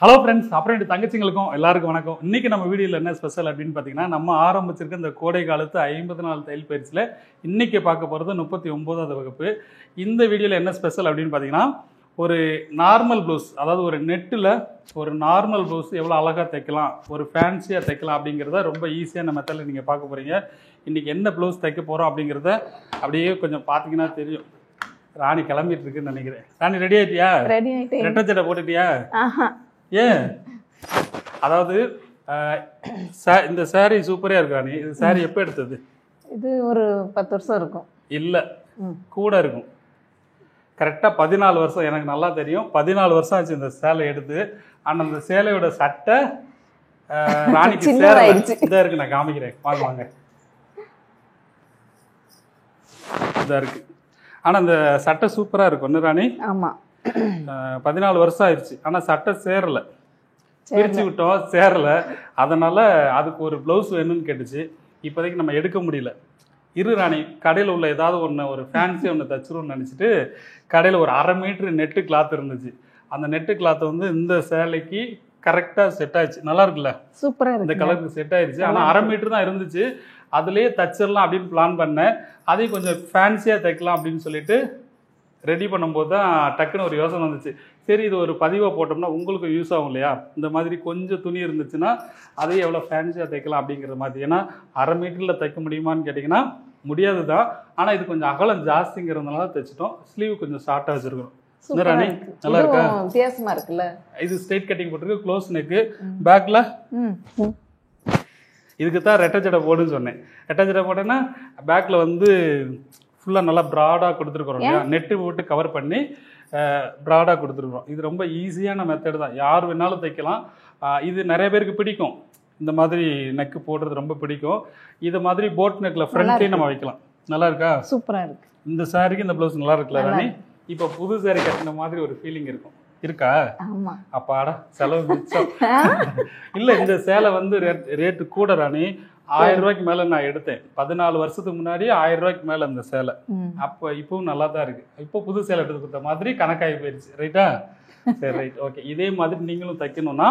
Hello friends, அப்புறம் என் தங்கச்சிங்களுக்கும் எல்லாருக்கும் வணக்கம். இன்னைக்கு நம்ம வீடியோவில் என்ன ஸ்பெஷல் அப்படின்னு பார்த்தீங்கன்னா, நம்ம ஆரம்பிச்சிருக்க இந்த கோடை காலத்து 50 நாள் தையல் பயிற்சியில் இன்னைக்கு பார்க்க போகிறது 39வது வகுப்பு. இந்த வீடியோவில் என்ன ஸ்பெஷல் அப்படின்னு பார்த்தீங்கன்னா, ஒரு நார்மல் ப்ளவுஸ், அதாவது ஒரு நெட்டில் ஒரு நார்மல் ப்ளவுஸ் எவ்வளோ அழகாக தைக்கலாம், ஒரு ஃபேன்சியாக தைக்கலாம் அப்படிங்கிறத ரொம்ப ஈஸியான மெத்தடில் நீங்கள் பார்க்க போகிறீங்க. இன்றைக்கி என்ன ப்ளவுஸ் தைக்க போகிறோம் அப்படிங்கிறத அப்படியே கொஞ்சம் பார்த்தீங்கன்னா தெரியும். ராணி கிளம்பிட்டு இருக்குன்னு நினைக்கிறேன். ராணி ரெடி ஆகிட்டியா? ரெடி ஆகிட்டேன். ரெட்டை சட்டை போட்டுட்டியா? ஏன், அதாவது இந்த சாரீ சூப்பரா இருக்கா? நீ இந்த சாரீ எப்போ எடுத்தது? இது ஒரு 10 வருஷம் இருக்கும். இல்லை, கூட இருக்கும். கரெக்டாக 14 வருஷம். எனக்கு நல்லா தெரியும். 14 வருஷம் ஆச்சு இந்த சேலை எடுத்து. ஆனால் அந்த சேலையோட சட்டை ராணிக்கு சேலை இதாக இருக்கு. நான் காமிக்கிறேன், வாங்க வாங்க. இதாக இருக்கு. ஆனால் அந்த சட்டை சூப்பராக இருக்கும். ஒன்று ராணி? ஆமாம். 14 வருஷம் ஆயிடுச்சு. ஆனால் சட்டை சேரலை, பிரித்து விட்டோம், சேரலை. அதனால் அதுக்கு ஒரு ப்ளவுஸ் வேணும்னு கேட்டுச்சு. இப்போதைக்கு நம்ம எடுக்க முடியல. இரு ராணி, கடையில் உள்ள ஏதாவது ஒன்று, ஒரு ஃபேன்சி ஒன்று தச்சிரும்னு நினச்சிட்டு கடையில் ஒரு 1/2 மீட்டர் நெட்டு கிளாத் இருந்துச்சு. அந்த நெட்டு கிளாத் வந்து இந்த சேலைக்கு கரெக்டாக செட் ஆயிடுச்சு. நல்லா இருக்குல்ல? சூப்பராக இருக்கு. இந்த கலருக்கு செட் ஆயிடுச்சு. ஆனால் 1/2 மீட்டர் தான் இருந்துச்சு. அதுலேயே தச்சிடலாம் அப்படின்னு பிளான் பண்ணேன். அதையும் கொஞ்சம் ஃபேன்சியாக தைக்கலாம் அப்படின்னு சொல்லிட்டு ரெடி பண்ணும்போது தான் டக்குன்னு ஒரு யோசனை வந்துச்சு. சரி, இது ஒரு பதிவாக போட்டோம்னா உங்களுக்கு யூஸ் ஆகும் இல்லையா? இந்த மாதிரி கொஞ்சம் துணி இருந்துச்சுன்னா அதையும் எவ்வளோ ஃபேன்சியாக தைக்கலாம் அப்படிங்கிற மாதிரி. ஏன்னா 1/2 மீட்டரில் தைக்க முடியுமான்னு கேட்டிங்கன்னா முடியாது தான். ஆனால் இது கொஞ்சம் அகலம் ஜாஸ்திங்கிறதுனால தைச்சிட்டோம். ஸ்லீவ் கொஞ்சம் ஷார்ட்டாக வச்சுருக்கோம். ராணி நல்லா இருக்கா? வித்தியாசமா இருக்குல்ல? இது ஸ்ட்ரெயிட் கட்டிங் போட்டிருக்கு, க்ளோஸ் நெக்கு. பேக்கில் இதுக்கு தான் ரெட்டை ஜடை போடுன்னு சொன்னேன். ரெட்டை ஜடை போட்டேன்னா பேக்கில் வந்து ஃபுல்லாக நல்லா ப்ராடாக கொடுத்துருக்குறோம் இல்லையா? நெட்டு போட்டு கவர் பண்ணி ப்ராடாக கொடுத்துருக்குறோம். இது ரொம்ப ஈஸியான மெத்தட் தான், யார் வேணாலும் தைக்கலாம். இது நிறைய பேருக்கு பிடிக்கும். இந்த மாதிரி நெக்கு போடுறது ரொம்ப பிடிக்கும். இது மாதிரி போட் நெக்கில் ஃப்ரண்ட்லேயும் நம்ம வைக்கலாம். நல்லா இருக்கா? சூப்பராக இருக்கு. இந்த சாரிக்கு இந்த ப்ளவுஸ் நல்லா இருக்குல்ல ராணி? இப்போ புது சாரி கட்டின மாதிரி ஒரு ஃபீலிங் இருக்கும். இருக்கா? அப்பாடா, செலவு மிச்சம். இல்லை, இந்த சேலை வந்து ரேட்டு கூட ராணி. 1000 ரூபாய்க்கு மேலே நான் எடுத்தேன். 14 வருஷத்துக்கு முன்னாடி 1000 ரூபாய்க்கு மேலே அந்த சேலை. அப்போ இப்பவும் நல்லா தான் இருக்கு. இப்போ புது சேலை எடுத்து கொடுத்த மாதிரி கணக்காகி போயிடுச்சு. ரைட்டா? சரி, ரைட், ஓகே. இதே மாதிரி நீங்களும் தைக்கணும்னா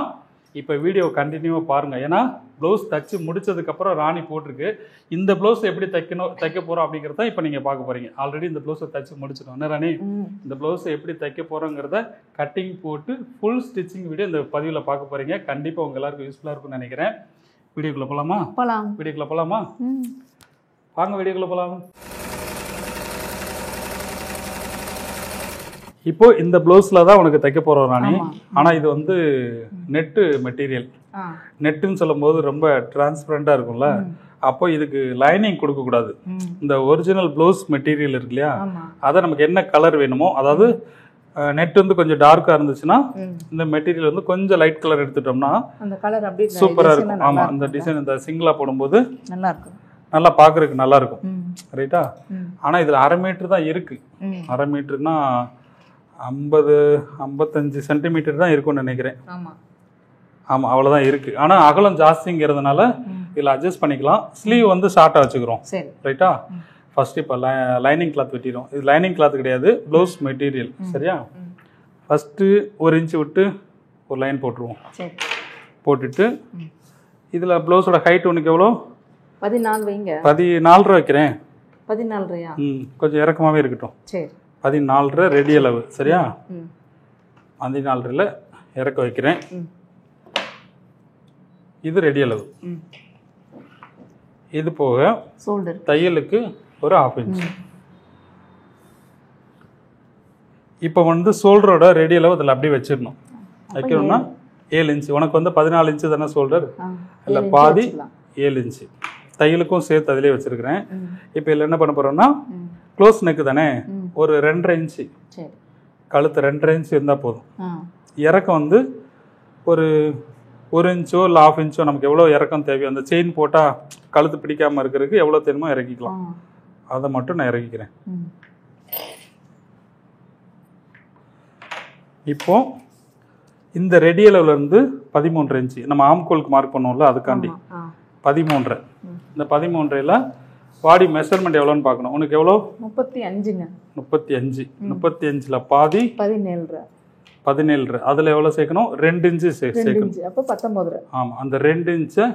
இப்போ வீடியோ கண்டினியூவாக பாருங்கள். ஏன்னா ப்ளவுஸ் தைச்சி முடிச்சதுக்கப்புறம் ராணி போட்டிருக்கு. இந்த ப்ளவுஸ் எப்படி தைக்க போகிறோம் அப்படிங்கிறத இப்போ நீங்கள் பார்க்க போகிறீங்க. ஆல்ரெடி இந்த ப்ளவுஸை தைச்சி முடிச்சிட்டோம். என்ன ராணி? இந்த ப்ளவுஸை எப்படி தைக்க போகிறோங்கிறத கட்டிங் போட்டு ஃபுல் ஸ்டிச்சிங் வீடியோ இந்த பதிவில் பார்க்க போகிறீங்க. கண்டிப்பாக உங்கள் எல்லாருக்கும் யூஸ்ஃபுல்லாக இருக்கும்னு நினைக்கிறேன். வீடியோக்குள்ளே போகலாமா? போகலாம். வீடியோக்குள்ளே போகலாமா? வாங்க, வீடியோக்குள்ளே போகலாம். இப்போ இந்த ப்ளவுஸில் தான் உனக்கு தைக்க போகிறோம் ராணி. ஆனால் இது வந்து நெட்டு மெட்டீரியல். நெட்டுன்னு சொல்லும்போது ரொம்ப டிரான்ஸ்பரண்டாக இருக்கும்ல. அப்போ இதுக்கு லைனிங் கொடுக்கக்கூடாது. இந்த ஒரிஜினல் ப்ளவுஸ் மெட்டீரியல் இருக்கு இல்லையா? அதை நமக்கு என்ன கலர் வேணுமோ, அதாவது நெட் வந்து கொஞ்சம் டார்க்காக இருந்துச்சுன்னா இந்த மெட்டீரியல் வந்து கொஞ்சம் லைட் கலர் எடுத்துட்டோம்னா சூப்பராக இருக்கும். ஆமாம், இந்த டிசைன் இந்த சிங்கிளாக போடும்போது நல்லா இருக்கும், நல்லா பார்க்குறதுக்கு நல்லா இருக்கும். ரைட்டா? ஆனால் இதில் 1/2 மீட்டர் தான் இருக்குது. 1/2 மீட்டர்னா 50-55 சென்டிமீட்டர் தான் இருக்கும்னு நினைக்கிறேன். ஆமாம், அவ்வளோதான் இருக்குது. ஆனால் அகலம் ஜாஸ்திங்கிறதுனால இதில் அட்ஜஸ்ட் பண்ணிக்கலாம். ஸ்லீவ் வந்து ஷார்ட்டாக வச்சுக்கிறோம். ரைட்டா? ஃபர்ஸ்ட் இப்போ லைனிங் கிளாத் வெட்டிடும். இது லைனிங் கிளாத் கிடையாது, ப்ளவுஸ் மெட்டீரியல். சரியா? ஃபஸ்ட்டு 1 இன்ச்சு விட்டு ஒரு லைன் போட்டுருவோம். போட்டுட்டு இதில் ப்ளவுஸோட ஹைட் உனக்கு எவ்வளோ? 14 வைங்க. 14 வைக்கிறேன். 14 கொஞ்சம் இறக்கமாகவே இருக்கட்டும். சரி, 14 ரெடி அளவு. சரியா? 14 இறக்க வைக்கிறேன். இது ரெடி அளவு. இது போக தையலுக்கு ஒரு 1/2 இன்ச். இப்போ வந்து ஷோல்டரோட ரெடி அளவு அதில் அப்படியே வச்சிடணும். வைக்கணும்னா 7 இன்ச்சு. உனக்கு வந்து 14 இன்ச்சு தானே ஷோல்டர்? இல்லை, பாதி 7 இன்ச்சு. தையலுக்கும் சேர்த்து அதிலே வச்சிருக்கிறேன். இப்போ இதில் என்ன பண்ண போகிறோம்னா, க்ளோஸ் நெக்கு தானே, ஒரு 2.5 இன்ச்சு கழுத்து 2.5 இன்ச்சு இருந்தால் போதும். இறக்கம் வந்து ஒரு 1 இன்ச்சோ இல்லை 1/2 இன்ச்சோ நமக்கு எவ்வளோ இறக்கம் தேவையோ, அந்த செயின் போட்டால் கழுத்து பிடிக்காமல் இருக்கிறதுக்கு எவ்வளோ தெரியுமோ இறக்கிக்கலாம். அதை மட்டும் நான் இறக்கிக்கிறேன். இப்போ இந்த ரெடி அளவுலேருந்து 13 இன்ச்சு நம்ம ஆம்கோலுக்கு மார்க் பண்ணுவோம்ல, அதுக்காண்டி 13. இந்த 13ல் பாடி மெஷர்மெண்ட் எவ்வளோன்னு பார்க்கணும். உனக்கு எவ்வளோ? 35ங்க. 35. 35ல் பாதி 17. 17. அதில் எவ்வளோ சேர்க்கணும்? 2 இன்ச்சு 2 சேர்க்கணும். இன்ச்சு அப்போ 19. ஆமாம், அந்த 2 இன்ச்சை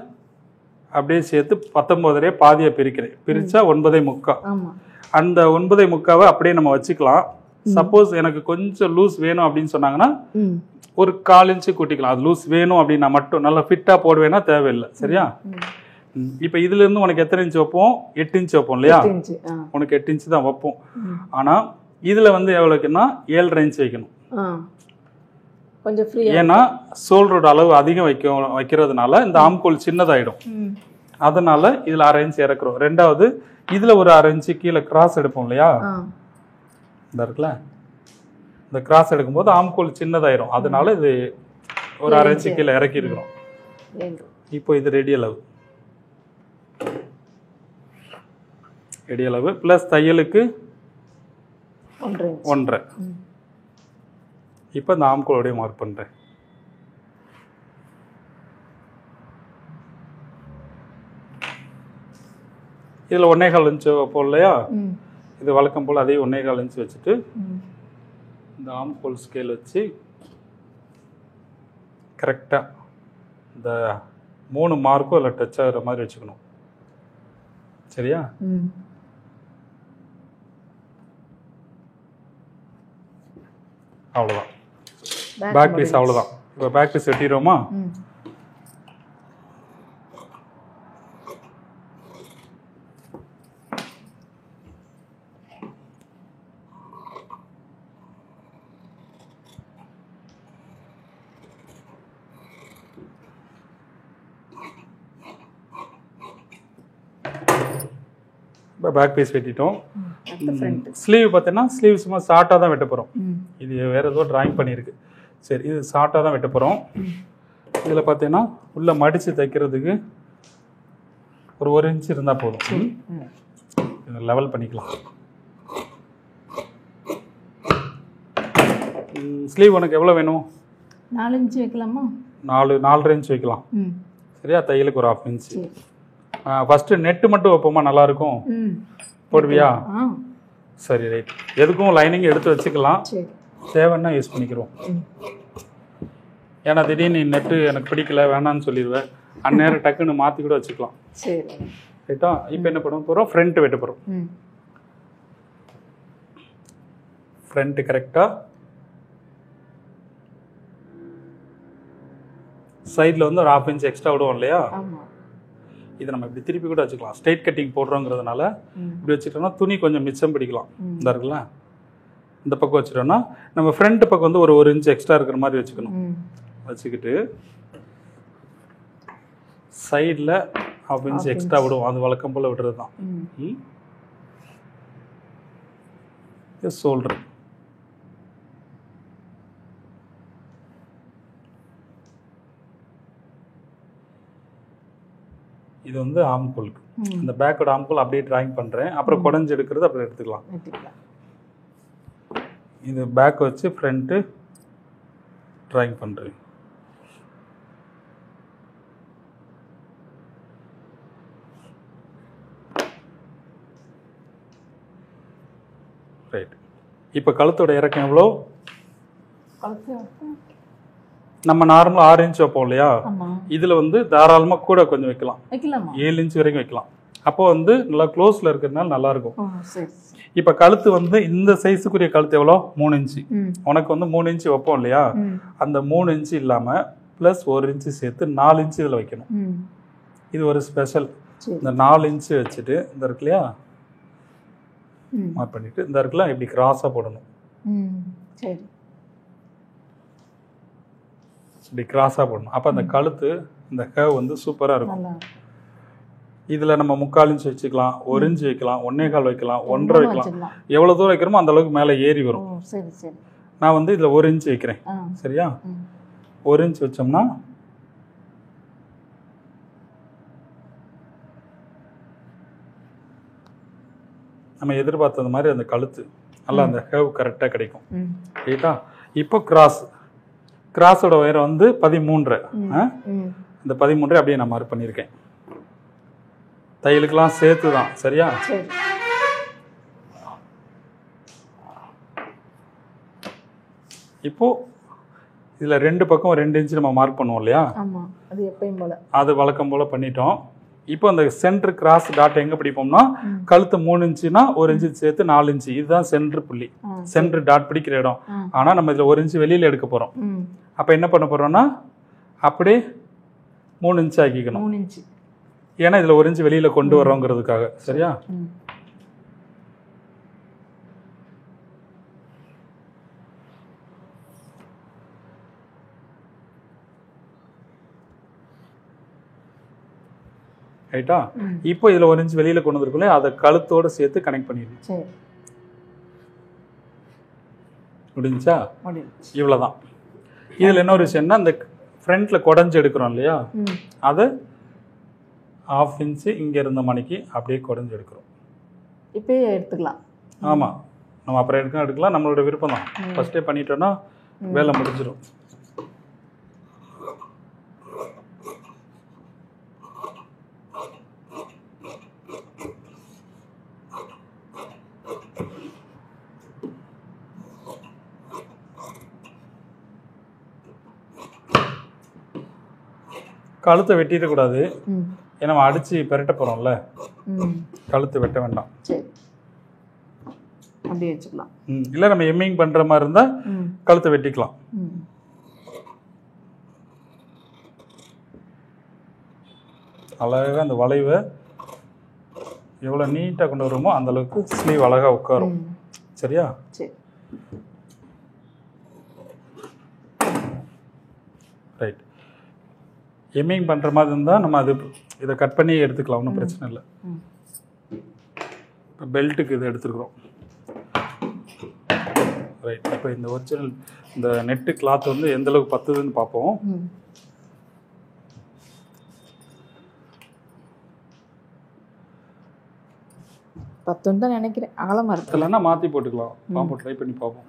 அப்படியே சேர்த்து 19 பாதியை பிரிக்கிறேன். பிரித்தா 9.75. ஆமாம். அந்த 9.75 அப்படியே நம்ம வச்சுக்கலாம். சப்போஸ் எனக்கு கொஞ்சம் லூஸ் வேணும் அப்படின்னு சொன்னாங்கன்னா ஒரு 1/4 இன்ச்சு கூட்டிக்கலாம். அது லூஸ் வேணும் அப்படின்னா மட்டும், நல்லா ஃபிட்டாக போடுவேன்னா தேவையில்லை. சரியா? இப்போ இதுலேருந்து உனக்கு எத்தனை இன்ச்சு வைப்போம்? 8 இன்ச்சு வைப்போம் இல்லையா? உனக்கு 8 இன்ச்சு தான் வைப்போம். ஆனால் இதில் வந்து எவ்வளோக்குன்னா 7.5 இன்ச்சு வைக்கணும். கொஞ்சம் ஃப்ரீ. ஏன்னா ஷோல்டரோட அளவு அதிகம் வைக்கிறதுனால இந்த ஆம்கோல் சின்னதாயிடும். அதனால இதில் 1/2 இன்ச்சு இறக்குறோம். ரெண்டாவது இதில் ஒரு 1/2 இன்ச்சு கீழே கிராஸ் எடுப்போம் இல்லையா? இந்த இருக்குல்ல, இந்த கிராஸ் எடுக்கும்போது ஆம்கோல் சின்னதாயிரும். அதனால இது ஒரு 1/2 இன்ச்சு கீழே இறக்கி இருக்கிறோம். இப்போ இது ரெடி அளவு. ரெடி அளவு ப்ளஸ் தையலுக்கு 1.5. இப்போ இந்த ஆம்கோலோடைய மார்க் பண்ணுறேன். இதில் 1.25 இன்ச்சு வைப்போம் இல்லையா? இது வழக்கம் போல் அதே 1.25 இன்ச்சு வச்சுட்டு இந்த ஆம்கோல் ஸ்கேல் வச்சு கரெக்டாக இந்த 3 மார்க்கும் அதில் டச் ஆகிற மாதிரி வச்சுக்கணும். சரியா? அவ்வளோதான். பேக் பீஸ் அவ்வளோதான். இப்போ பேக் பீஸ் வெட்டிடுவோமா? இப்போ பேக் பீஸ் வெட்டிட்டோம். ஸ்லீவ் பார்த்தீங்கன்னா ஸ்லீவ் சும்மா ஷார்ட்டாக தான் வெட்ட போகிறோம். இது வேறு ஏதோ ட்ராயிங் பண்ணியிருக்கு. சரி, இது ஷார்ட்டாக தான் வெட்ட போகிறோம். இதில் பார்த்தீங்கன்னா உள்ளே மடித்து தைக்கிறதுக்கு ஒரு 1 இன்ச்சு இருந்தால் போதும். இதை லெவல் பண்ணிக்கலாம். ஸ்லீவ் உனக்கு எவ்வளோ வேணும்? 4 இன்ச்சு வைக்கலாமா? 4.5 இன்ச்சு வைக்கலாம். சரியா? தையலுக்கு ஒரு 1/2 இன்ச்சு. ஃபஸ்ட்டு நெட்டு மட்டும் வைப்போமா? நல்லாயிருக்கும். போடுவியா? சரி, ரைட். எதுக்கும் லைனிங் எடுத்து வச்சுக்கலாம். தேவைன்னா யூஸ் பண்ணிக்கிறோம். ஏன்னா திடீர்னு நெட்டு எனக்கு பிடிக்கல வேணான்னு சொல்லிடுவேன். அந்நேரம் டக்குன்னு மாற்றி கூட வச்சுக்கலாம். சரி, ரைட்டா? இப்போ என்ன பண்ண போகிறோம்? ஃப்ரண்ட் வெட்ட போகிறோம். ஃப்ரண்ட் கரெக்டாக சைடில் வந்து ஒரு 1/2 இன்ச் எக்ஸ்ட்ரா விடுவோம் இல்லையா? இதை நம்ம இப்படி திருப்பி கூட வச்சுக்கலாம். ஸ்ட்ரைட் கட்டிங் போடுறோங்கிறதுனால இப்படி வச்சுட்டோம்னா துணி கொஞ்சம் மிச்சம் பிடிக்கலாம். இந்த இருக்குல்ல, இந்த பக்கம் வச்சுட்டோம்னா நம்ம ஃப்ரண்ட் பக்கம் வந்து ஒரு 1 இன்ச் எக்ஸ்ட்ரா இருக்கிற மாதிரி வச்சுக்கணும். வச்சுக்கிட்டு சைடில் 1/2 இன்ச் எக்ஸ்ட்ரா விடுவோம். அது வழக்கம் போல் விடுறது தான். இது ஷோல்டர். இது வந்து ஆம்கோலுக்கு. இந்த பேக்கோட ஆம்கோல் அப்படியே டிராயிங் பண்ணுறேன். அப்புறம் குடஞ்சி எடுக்கிறது அப்புறம் எடுத்துக்கலாம். இது பேக் வச்சு ஃப்ரண்ட்டு டிராயிங் பண்ணுறேன். ரைட். இப்போ கழுத்தோட இறக்கம் எவ்வளோ? நம்ம நார்மலாக 6 இன்ச் வைப்போம் இல்லையா? இதில் வந்து தாராளமாக கூட கொஞ்சம் வைக்கலாம். 7 இன்ச் வரைக்கும் வைக்கலாம். அப்போ வந்து நல்லா க்ளோஸில் இருக்கிறதுனால நல்லாயிருக்கும். இப்போ கழுத்து வந்து இந்த சைஸுக்குரிய கழுத்து எவ்வளோ? 3 இன்ச்சு. உனக்கு வந்து 3 இன்ச்சு வைப்போம் இல்லையா? அந்த 3 இன்ச்சு இல்லாமல் ப்ளஸ் 1 இன்ச்சு சேர்த்து 4 இன்ச்சு இதில் வைக்கணும். இது ஒரு ஸ்பெஷல். இந்த 4 இன்ச்சு வச்சுட்டு இந்த இருக்கு இல்லையா, மார்க் பண்ணிவிட்டு இந்த இருக்குல்ல இப்படி கிராஸாக போடணும். சரி, இப்படி கிராஸாக போடணும். அப்போ அந்த கழுத்து இந்த கர்வ் வந்து சூப்பராக இருக்கும். இதில் நம்ம 3/4 இன்ச் வச்சுக்கலாம், 1 இன்ச் வைக்கலாம், 1.25 வைக்கலாம், 1.5 வைக்கலாம். எவ்வளோ தூரம் வைக்கிறோமோ அந்த அளவுக்கு மேலே ஏறி வரும். நான் வந்து இதில் 1 இன்ச் வைக்கிறேன். சரியா? 1 இன்ச் வச்சோம்னா நம்ம எதிர்பார்த்தது மாதிரி அந்த கழுத்து நல்லா அந்த கர்வ் கரெக்டாக கிடைக்கும். ரைட்டா? இப்போ கிராஸோட உயரம் வந்து 13. இந்த 13 அப்படியே நான் மார்க் பண்ணியிருக்கேன். தையலுக்கெல்லாம் சேர்த்து தான். சரியா? இப்போ இதில் 2 பக்கம் 2 இன்ச்சு நம்ம மார்க் பண்ணுவோம் இல்லையா, ஆமாம், அது எப்பயும் போல் அது வழக்கம் போல் பண்ணிட்டோம். இப்போ அந்த சென்டர் கிராஸ் டாட் எங்கே பிடிப்போம்னா கழுத்து 3 இன்ச்சுனா 1 இன்ச்சு சேர்த்து 4 இன்ச்சு, இதுதான் சென்டர் புள்ளி, சென்டர் டாட் பிடிக்கிற இடம். ஆனால் நம்ம இதில் 1 இன்ச்சு வெளியில் எடுக்க போகிறோம். அப்போ என்ன பண்ண போகிறோம்னா அப்படியே 3 இன்ச்சு ஆக்கிக்கணும். 3 இன்ச்சு, ஏன்னா இதில் 1 இன்ச்சு வெளியில் கொண்டு வர்றோங்கிறதுக்காக. சரியா? ரைட்டா? இப்போ இதில் 1 இன்ச்சு வெளியில் கொண்டு வந்துருக்குள்ளே அதை கழுத்தோடு சேர்த்து கனெக்ட் பண்ணிடணும். சரி, முடிஞ்சா? முடிஞ்சு. இவ்வளோதான். இதில் என்ன ஒரு விஷயம்னா இந்த ஃப்ரண்ட்டில் குடஞ்சி எடுக்கிறோம் இல்லையா, அதை 1/2 இன்ச்சு இங்கே இருந்த மணிக்கு அப்படியே குடஞ்சி எடுக்கிறோம். இப்போயே எடுத்துக்கலாம். ஆமாம், நம்ம அப்புறம் எடுக்கலாம், நம்மளோட விருப்பம் தான். ஃபஸ்ட்டே பண்ணிட்டோன்னா வேலை முடிஞ்சிடும். கழுத்தை வெட்டிடக்கூடாது, ஏன்னா நம்ம அடித்து பெரட்ட போகிறோம்ல, கழுத்து வெட்ட வேண்டாம். சரி, அப்படியே வச்சுக்கலாம். இல்லை நம்ம எம்மிங் பண்ணுற மாதிரி இருந்தால் கழுத்தை வெட்டிக்கலாம். அழகாக அந்த வளைவை எவ்வளோ நீட்டாக கொண்டு வருமோ அந்த அளவுக்கு ஸ்லீவ் அழகாக உட்காரும். சரியா? சரி, ரைட். எம்மிங் பண்ணுற மாதிரி இருந்தால் நம்ம அது இதை கட் பண்ணி எடுத்துக்கலாம், ஒன்றும் பிரச்சனை இல்லை. இப்போ பெல்ட்டுக்கு இதை எடுத்துருக்குறோம். ரைட். இப்போ இந்த ஒரிஜினல் இந்த நெட்டு கிளாத் வந்து எந்த அளவுக்கு பத்துதுன்னு பார்ப்போம். பத்துன்னு தான் நினைக்கிறேன், அகலமாக இருக்கு. இல்லைன்னா மாற்றி போட்டுக்கலாம், பார்ப்போம், ட்ரை பண்ணி பார்ப்போம்.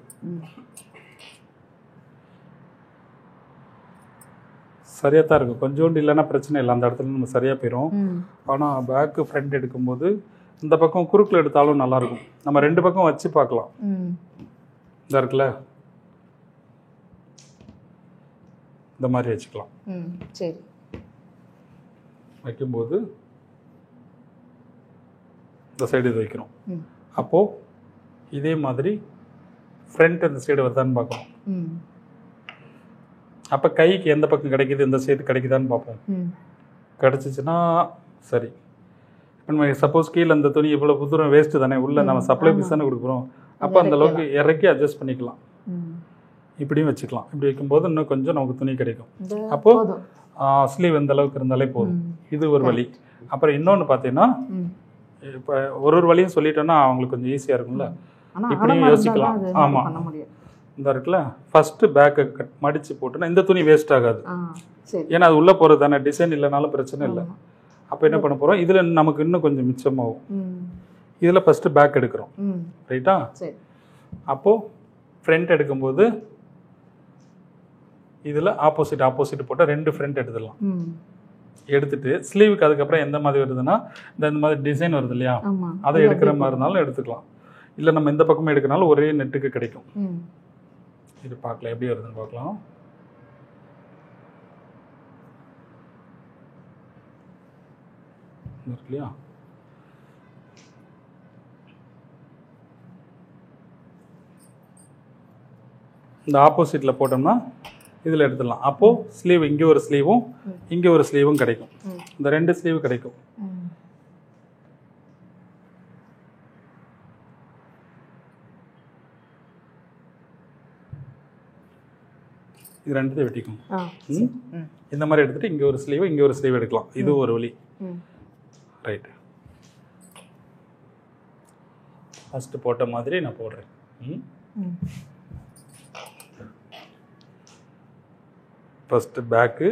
சரியாக தான் இருக்கும், கொஞ்சோண்டு இல்லைன்னா பிரச்சனை இல்லை, அந்த இடத்துல நம்ம சரியாக போயிடும். ஆனால் பேக்கு ஃப்ரண்ட் எடுக்கும்போது இந்த பக்கம் குறுக்கில் எடுத்தாலும் நல்லாயிருக்கும். நம்ம 2 பக்கம் வச்சு பார்க்கலாம். இந்த இருக்குல்ல, இந்த மாதிரி வச்சுக்கலாம். சரி, வைக்கும்போது இந்த சைடு இது வைக்கிறோம். அப்போது இதே மாதிரி ஃப்ரண்ட் இந்த சைடு வருதான்னு பார்க்கணும். அப்போ கைக்கு எந்த பக்கம் கிடைக்கிது, எந்த சைடு கிடைக்குதான்னு பார்ப்போம். கிடச்சிச்சின்னா சரி. இப்போ நம்ம சப்போஸ் கீழே அந்த துணி இவ்வளோ தூரம் வேஸ்ட்டு தானே, உள்ளே நம்ம சப்ளை பீஸ் தானே கொடுக்குறோம், அப்போ அந்த அளவுக்கு இறக்கி அட்ஜஸ்ட் பண்ணிக்கலாம். இப்படியும் வச்சுக்கலாம். இப்படி வைக்கும்போது இன்னும் கொஞ்சம் நமக்கு துணி கிடைக்கும். அப்போது ஸ்லீவ் எந்த அளவுக்கு இருந்தாலே போதும். இது ஒரு வழி. அப்புறம் இன்னொன்று பார்த்தீங்கன்னா, இப்போ ஒரு வழியும் சொல்லிட்டோன்னா அவங்களுக்கு கொஞ்சம் ஈஸியாக இருக்கும்ல, இப்படியும் யோசிக்கலாம். ஆமாம், இந்த இருக்குல்ல, ஃபஸ்ட்டு பேக்கை மடித்து போட்டுன்னா இந்த துணி வேஸ்ட் ஆகாது, ஏன்னா அது உள்ளே போகிறது தானே, டிசைன் இல்லைனாலும் பிரச்சனை இல்லை. அப்போ என்ன பண்ண போகிறோம், இதில் நமக்கு இன்னும் கொஞ்சம் மிச்சமாகும். இதில் ஃபஸ்ட்டு பேக் எடுக்கிறோம். ரைட்டா? அப்போது ஃப்ரண்ட் எடுக்கும்போது இதில் ஆப்போசிட் போட்டால் 2 ஃப்ரண்ட் எடுத்துடலாம். எடுத்துட்டு ஸ்லீவுக்கு அதுக்கப்புறம் எந்த மாதிரி வருதுன்னா இந்த மாதிரி டிசைன் வருது இல்லையா, அதை எடுக்கிற மாதிரி இருந்தாலும் எடுத்துக்கலாம். இல்லை நம்ம இந்த பக்கமே எடுக்கிறனால ஒரே நெட்டுக்கு கிடைக்கும். இது பார்க்கலாம் எப்படி வருதுன்னு பார்க்கலாம். இருக்கு இல்லையா, இந்த ஆப்போசிட்டில் போட்டோம்னா இதில் எடுத்துடலாம். அப்போது ஸ்லீவ் இங்கே ஒரு ஸ்லீவும் இங்கே ஒரு ஸ்லீவும் கிடைக்கும். இந்த 2 ஸ்லீவ் கிடைக்கும். இது 2 வெட்டிக்கும். இந்த மாதிரி எடுத்துகிட்டு இங்கே ஒரு ஸ்லீவ் எடுக்கலாம். இது ஒரு வழி. ரைட். ஃபஸ்ட்டு போட்ட மாதிரி நான் போடுறேன். ஃபஸ்ட்டு பேக்கு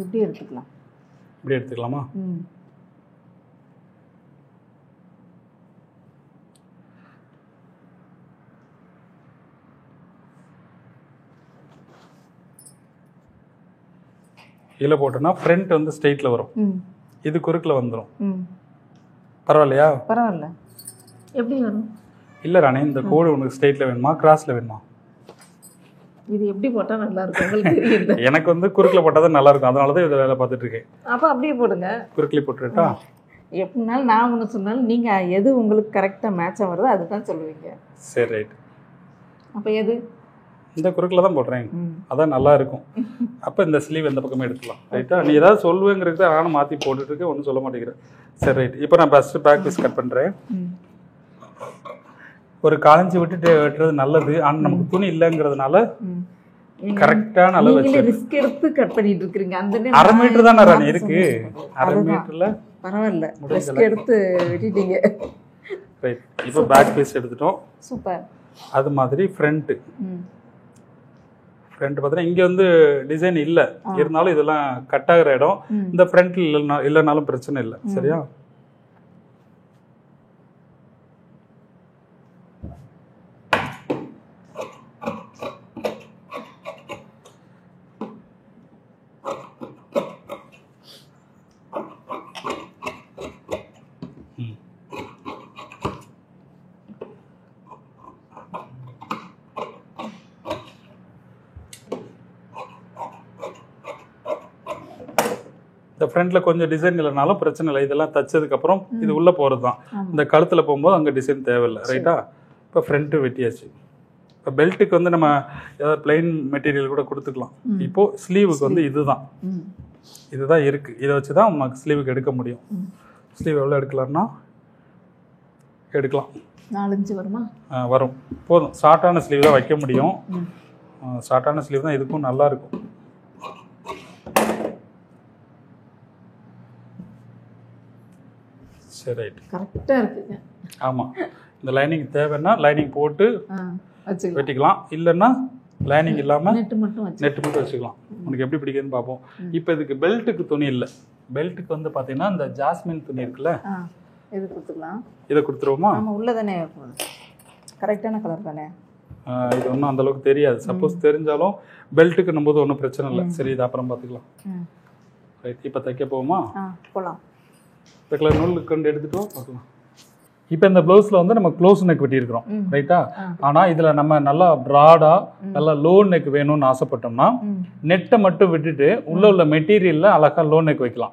இப்படி எடுத்துக்கலாம். இப்படி எடுத்துக்கலாமா? இதில் போட்டோன்னா ஃப்ரண்ட் வந்து ஸ்ட்ரெயிட்டில் வரும், இது குறுக்கில் வந்துடும். பரவாயில்லையா? பரவாயில்ல. எப்படி வரும்? இல்லை ராணி, இந்த கோடு உனக்கு ஸ்ட்ரெயிட்டில் வேணுமா கிராஸில் வேணுமா? இது எப்படி போட்டால் நல்லா இருக்கும் உங்களுக்கு தெரியல. எனக்கு வந்து குறுக்கில் போட்டால் தான் நல்லா இருக்கும், அதனால தான் இதை வேலை பார்த்துட்டு இருக்கேன். அப்போ அப்படியே போடுங்க. குறுக்கிலே போட்டுட்டா? எப்படினாலும் நான் ஒன்று சொன்னாலும் நீங்கள் எது உங்களுக்கு கரெக்டாக மேட்சாக வருதோ அதுதான் சொல்லுவீங்க. சரி ரைட். அப்போ எது? இந்த குறுக்கில் தான் போடுறேன், அதான் நல்லா இருக்கும். அப்போ இந்த ஸ்லீவ் எந்த பக்கமே எடுத்துக்கலாம். ரைட்டா? நீ ஏதாவது சொல்லுவேங்கிறது நானும் மாற்றி போட்டுட்ருக்கேன், ஒன்றும் சொல்ல மாட்டேங்கிறேன். சரி ரைட். இப்போ நான் ஃபஸ்ட்டு பேக் பீஸ் கட் பண்ணுறேன். ஒரு காலஞ்சி விட்டுட்டு வெட்டுறது நல்லது, ஆனால் நமக்கு துணி இல்லைங்கிறதுனால கரெக்டான அளவு வச்சு ரிஸ்க் எடுத்து கட் பண்ணிட்டு இருக்கீங்க. அந்த 1/2 மீட்டர் தானே ராணி இருக்கு, 1/2 மீட்டர்ல பரவாயில்ல, ரிஸ்க் எடுத்து வெட்டிட்டீங்க. ரைட். இப்போ பேக் பீஸ் எடுத்துட்டோம். சூப்பர். அது மாதிரி ஃப்ரண்ட் பார்த்தீங்கன்னா இங்கே வந்து டிசைன் இல்லை, இருந்தாலும் இதெல்லாம் கட் ஆகிற இடம். இந்த ஃப்ரண்ட்ல இல்லைனாலும் பிரச்சனை இல்லை. சரியா? இந்த ஃப்ரண்ட்டில் கொஞ்சம் டிசைன் இல்லைனாலும் பிரச்சனை இல்லை, இதெல்லாம் தைச்சதுக்கப்புறம் இது உள்ளே போகிறது தான். இந்த கழுத்தில் போகும்போது அங்கே டிசைன் தேவையில்லை. ரைட்டா? இப்போ ஃப்ரண்ட்டு வெட்டியாச்சு. இப்போ பெல்ட்டுக்கு வந்து நம்ம ஏதாவது பிளைன் மெட்டீரியல் கூட கொடுத்துக்கலாம். இப்போது ஸ்லீவுக்கு வந்து இதுதான் இருக்குது, இதை வச்சு தான் நமக்கு ஸ்லீவுக்கு எடுக்க முடியும். ஸ்லீவ் எவ்வளோ எடுக்கலாம்னா எடுக்கலாம், 4-5 வருமா? வரும், போதும். ஷார்ட்டான ஸ்லீவ் தான் வைக்க முடியும். ஷார்ட்டான ஸ்லீவ் தான் இதுக்கும் நல்லாயிருக்கும். சரி ரைட். கரெக்டாக இருக்குங்க. ஆமாம், இந்த லைனிங் தேவைன்னா லைனிங் போட்டு வெட்டிக்கலாம், இல்லைன்னா லைனிங் இல்லாமல் நெட்டு மட்டும் வச்சுக்கலாம். உனக்கு எப்படி பிடிக்குதுன்னு பார்ப்போம். இப்போ இதுக்கு பெல்ட்டுக்கு துணி இல்லை. பெல்ட்டுக்கு வந்து பார்த்தீங்கன்னா இந்த ஜாஸ்மின் துணி இருக்குல்ல, இது கொடுத்துக்கலாம். இதை கொடுத்துருவோமா? ஆமாம், உள்ள தானே கரெக்டான கலர் தானே. இது ஒன்றும் அந்தளவுக்கு தெரியாது. சப்போஸ் தெரிஞ்சாலும் பெல்ட்டுக்குன்னும் போது ஒன்றும் பிரச்சனை இல்லை. சரி, இது அப்புறம் பார்த்துக்கலாம். ரைட். இப்போ தைக்க போவோமா? போகலாம். இந்த கலர் நூல் கொண்டு எடுத்துட்டோம், பார்க்கலாம். இப்போ இந்த ப்ளவுஸில் வந்து நம்ம க்ளோஸ் நெக் வெட்டியிருக்கிறோம். ரைட்டா? ஆனால் இதில் நம்ம நல்லா ப்ராடாக நல்லா லோ நெக் வேணும்னு ஆசைப்பட்டோம்னா நெட்டை மட்டும் விட்டுட்டு உள்ள மெட்டீரியலில் அழகாக லோ நெக் வைக்கலாம்.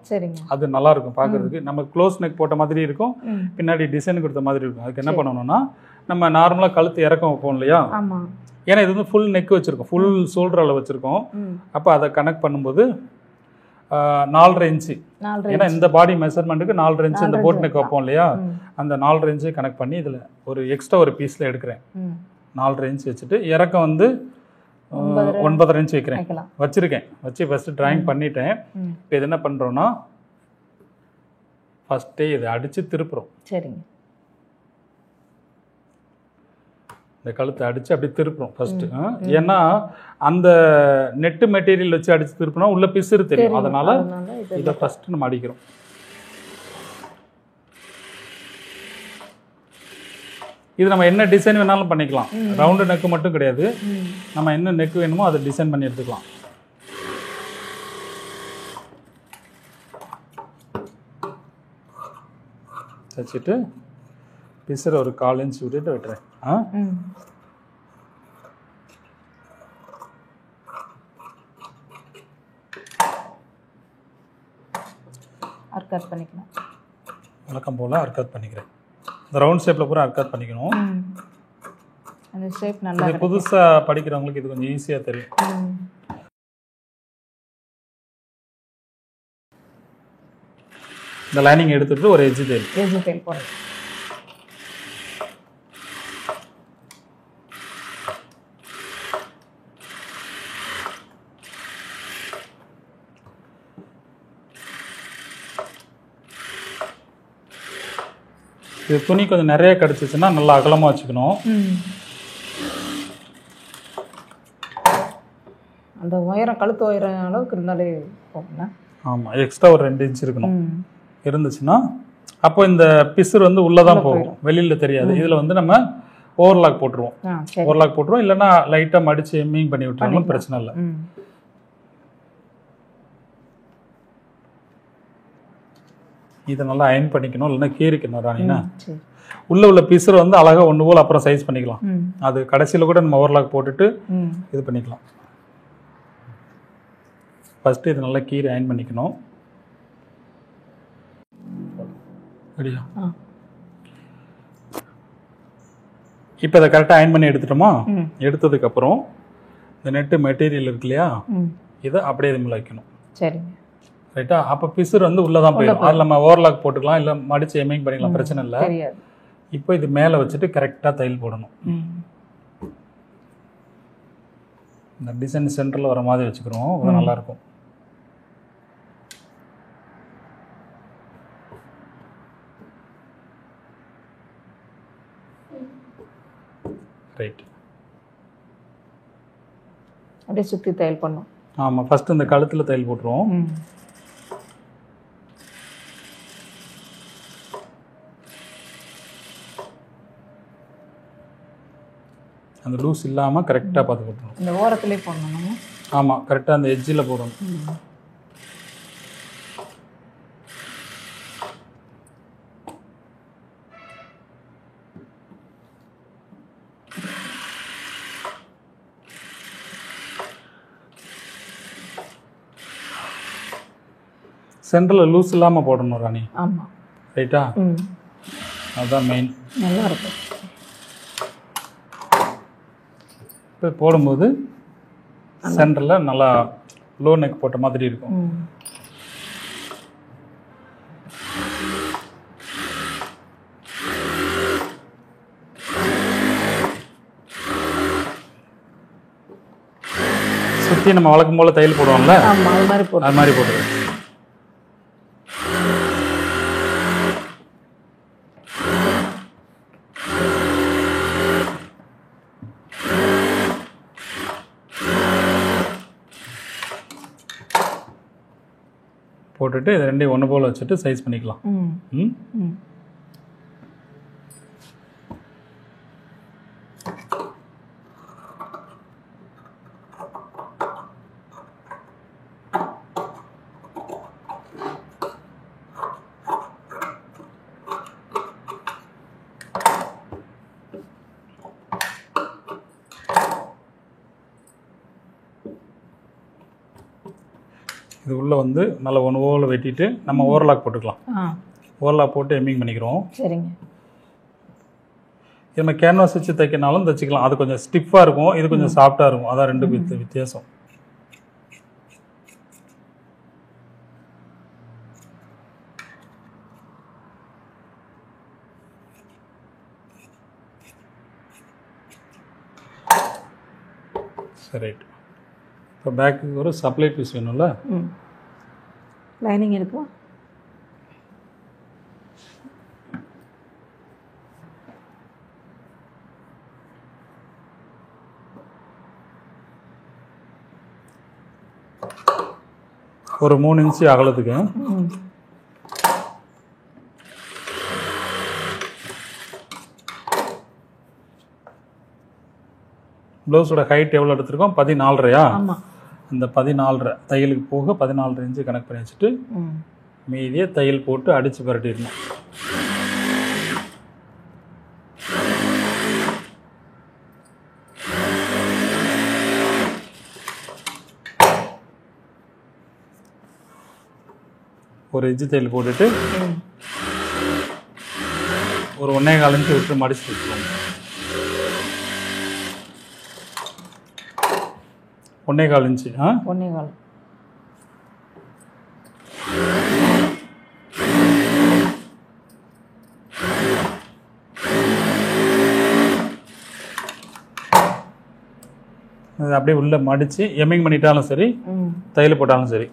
அது நல்லா இருக்கும் பார்க்கறதுக்கு. நம்ம க்ளோஸ் நெக் போட்ட மாதிரி இருக்கும், பின்னாடி டிசைன் கொடுத்த மாதிரி இருக்கும். அதுக்கு என்ன பண்ணணும்னா நம்ம நார்மலாக கழுத்து இறக்கம் வைப்போம் இல்லையா? ஏன்னா இது வந்து ஃபுல் நெக் வச்சுருக்கோம், ஃபுல் ஷோல்டர் அளவு வச்சுருக்கோம். அப்போ அதை கனெக்ட் பண்ணும்போது 4.5 இன்ச்சு, ஏன்னா இந்த பாடி மெஷர்மெண்ட்டுக்கு 4.5 இன்ச்சு இந்த போட் நெக் வைப்போம் இல்லையா, அந்த 4.5 இன்ச்சு கனெக்ட் பண்ணி இதில் ஒரு எக்ஸ்ட்ரா ஒரு பீஸில் எடுக்கிறேன். 4.5 இன்ச்சு வச்சுட்டு இறக்கம் வந்து 9.5 இன்ச்சு வச்சுருக்கேன். வச்சு ஃபஸ்ட்டு ட்ராயிங் பண்ணிட்டேன். இப்போ இது என்ன பண்ணுறோன்னா ஃபஸ்ட்டே இதை அடித்து திருப்புறோம். சரிங்க. இந்த கழுத்தை அடித்து அப்படி திருப்புறோம் ஃபஸ்ட்டு. ஏன்னா அந்த நெட்டு மெட்டீரியல் வச்சு அடித்து திருப்பினா உள்ள பிசுறு தெரியும், அதனால் இதை ஃபஸ்ட்டு நம்ம அடிக்கிறோம். இது நம்ம என்ன டிசைன் வேணாலும் பண்ணிக்கலாம், ரவுண்டு நெக்கு மட்டும் கிடையாது. நம்ம என்ன நெக்கு வேணுமோ அதை டிசைன் பண்ணி எடுத்துக்கலாம். வச்சுட்டு பிசுறு ஒரு 1/4 இன்ச் விட்டுட்டு வெட்டுறேன். அர்க்காட் பண்ணிக்கலாம். வழக்கம் போல் அர்க்காட் பண்ணிக்கிறேன். இந்த ரவுண்ட் ஷேப்பில் பூரா அர்க்காட் பண்ணிக்கணும். அந்த ஷேப் நல்லா இது புதுசாக படிக்கிறவங்களுக்கு இது கொஞ்சம் ஈஸியாக தெரியும். இந்த லைனிங் எடுத்துட்டு ஒரு எஜ்ஜு தையல் போடுறேன். இது துணி கொஞ்சம் நிறைய கிடச்சிச்சுன்னா நல்லா அகலமாக வச்சுக்கணும். அந்த உயரம் கழுத்து உயரம் அளவுக்கு இருந்தாலே போகணும். ஆமாம், எக்ஸ்ட்ரா ஒரு 2 இன்ச் இருக்கணும். இருந்துச்சுன்னா அப்போ இந்த பிசுறு வந்து உள்ளதான் போகும், வெளியில் தெரியாது. இதில் வந்து நம்ம ஓவர்லாக் போட்டுருவோம். இல்லைன்னா லைட்டாக மடித்து எம்மிங் பண்ணி விட்டுருவோம், பிரச்சனை இல்லை. இதை நல்லா அயன் பண்ணிக்கணும், இல்லைன்னா கீறிக்கணும் ராணினா. உள்ளே உள்ள பீஸர் வந்து அழகாக ஒன்று போல் அப்புறம் சைஸ் பண்ணிக்கலாம். ம் அது கடைசியில் கூட நம்ம ஓவர்லாக் போட்டுட்டு ம் இது பண்ணிக்கலாம். ஃபஸ்ட்டு இது நல்லா கீரை அயன் பண்ணிக்கணும். ரெடியா? இப்போ இதை கரெக்டாக அயன் பண்ணி எடுத்துட்டோமா? எடுத்ததுக்கப்புறம் இந்த நெட்டு மெட்டீரியல் இருக்கு இல்லையா, இதை அப்படியே இது மேலே வைக்கணும். சரிங்க. ரைட்டா? அப்போ பிசுறு வந்து உள்ளே தான் போயிடும். அதில் நம்ம ஓவர்லாக் போட்டுக்கலாம், இல்லை மடித்து எம்மிங் பண்ணிக்கலாம், பிரச்சனை இல்லை. இப்போ இது மேலே வச்சுட்டு கரெக்டாக தையல் போடணும். இந்த டிசைன் சென்டரில் வர மாதிரி வச்சுக்கிறோம், அது நல்லாயிருக்கும். ரைட். அப்படியே சுற்றி தையல் பண்ணும். ஆமாம், ஃபஸ்ட்டு இந்த கழுத்தில் தையல் போட்டுருவோம். அந்த லூஸ் இல்லாமல் கரெக்டாக பார்த்து போட்டுருவோம். இந்த ஓரத்துலேயே போடணும். ஆமாம், கரெக்டாக அந்த எட்ஜில் போடணும். சென்டரில் லூஸ் இல்லாமல் போடணும் ராணி. ஆமாம். ரைட்டா? அதுதான் மெயின். நல்லா இருக்கும். இப்போ போடும்போது சென்டரில் நல்லா லோ நெக் போட்ட மாதிரி இருக்கும். சுற்றி நம்ம வழக்கம் போல் தையல் போடுவோம்ல, அது மாதிரி போட்டுருவோம். போட்டுட்டு இது ரெண்டையும் ஒன்று போல் வச்சுட்டு சைஸ் பண்ணிக்கலாம். இது உள்ளே வந்து நல்லா ஒன்று ஓவில் வெட்டிட்டு நம்ம ஓவர்லாக் போட்டுக்கலாம். ஓவர்லாக் போட்டு எம்மிங் பண்ணிக்கிறோம். சரிங்க. இது நம்ம கேன்வாஸ் வச்சு தைக்கினாலும் தைச்சிக்கலாம். அது கொஞ்சம் ஸ்டிஃபாக இருக்கும், இது கொஞ்சம் சாஃப்டாக இருக்கும். அதான் ரெண்டு வித்தியாசம். சரி, இப்போ பேக்குக்கு ஒரு சப்ளை பீஸ் வேணும்ல. லைனிங் எடுக்கலாம். ஒரு 3 இன்ச்சு அகலத்துக்கு. ப்ளவுஸோட ஹைட் எவ்வளோ எடுத்துருக்கோம்? 14.5. ஆமாம். இந்த 14.5 தையலுக்கு போக 14 இன்ச்சு கணக்கு பண்ணி வச்சுட்டு மீதியை தையல் போட்டு அடித்து பரட்டிடணும். ஒரு எஜ்ஜு தையல் போட்டுட்டு ஒரு 1.25 இன்ச்சு விட்டு மடிச்சு வச்சுக்கோங்க. 1.25 இன்ச்சு. 1.25. அது அப்படியே உள்ளே மடித்து எம்மிங் பண்ணிட்டாலும் சரி, தையல் போட்டாலும் சரி.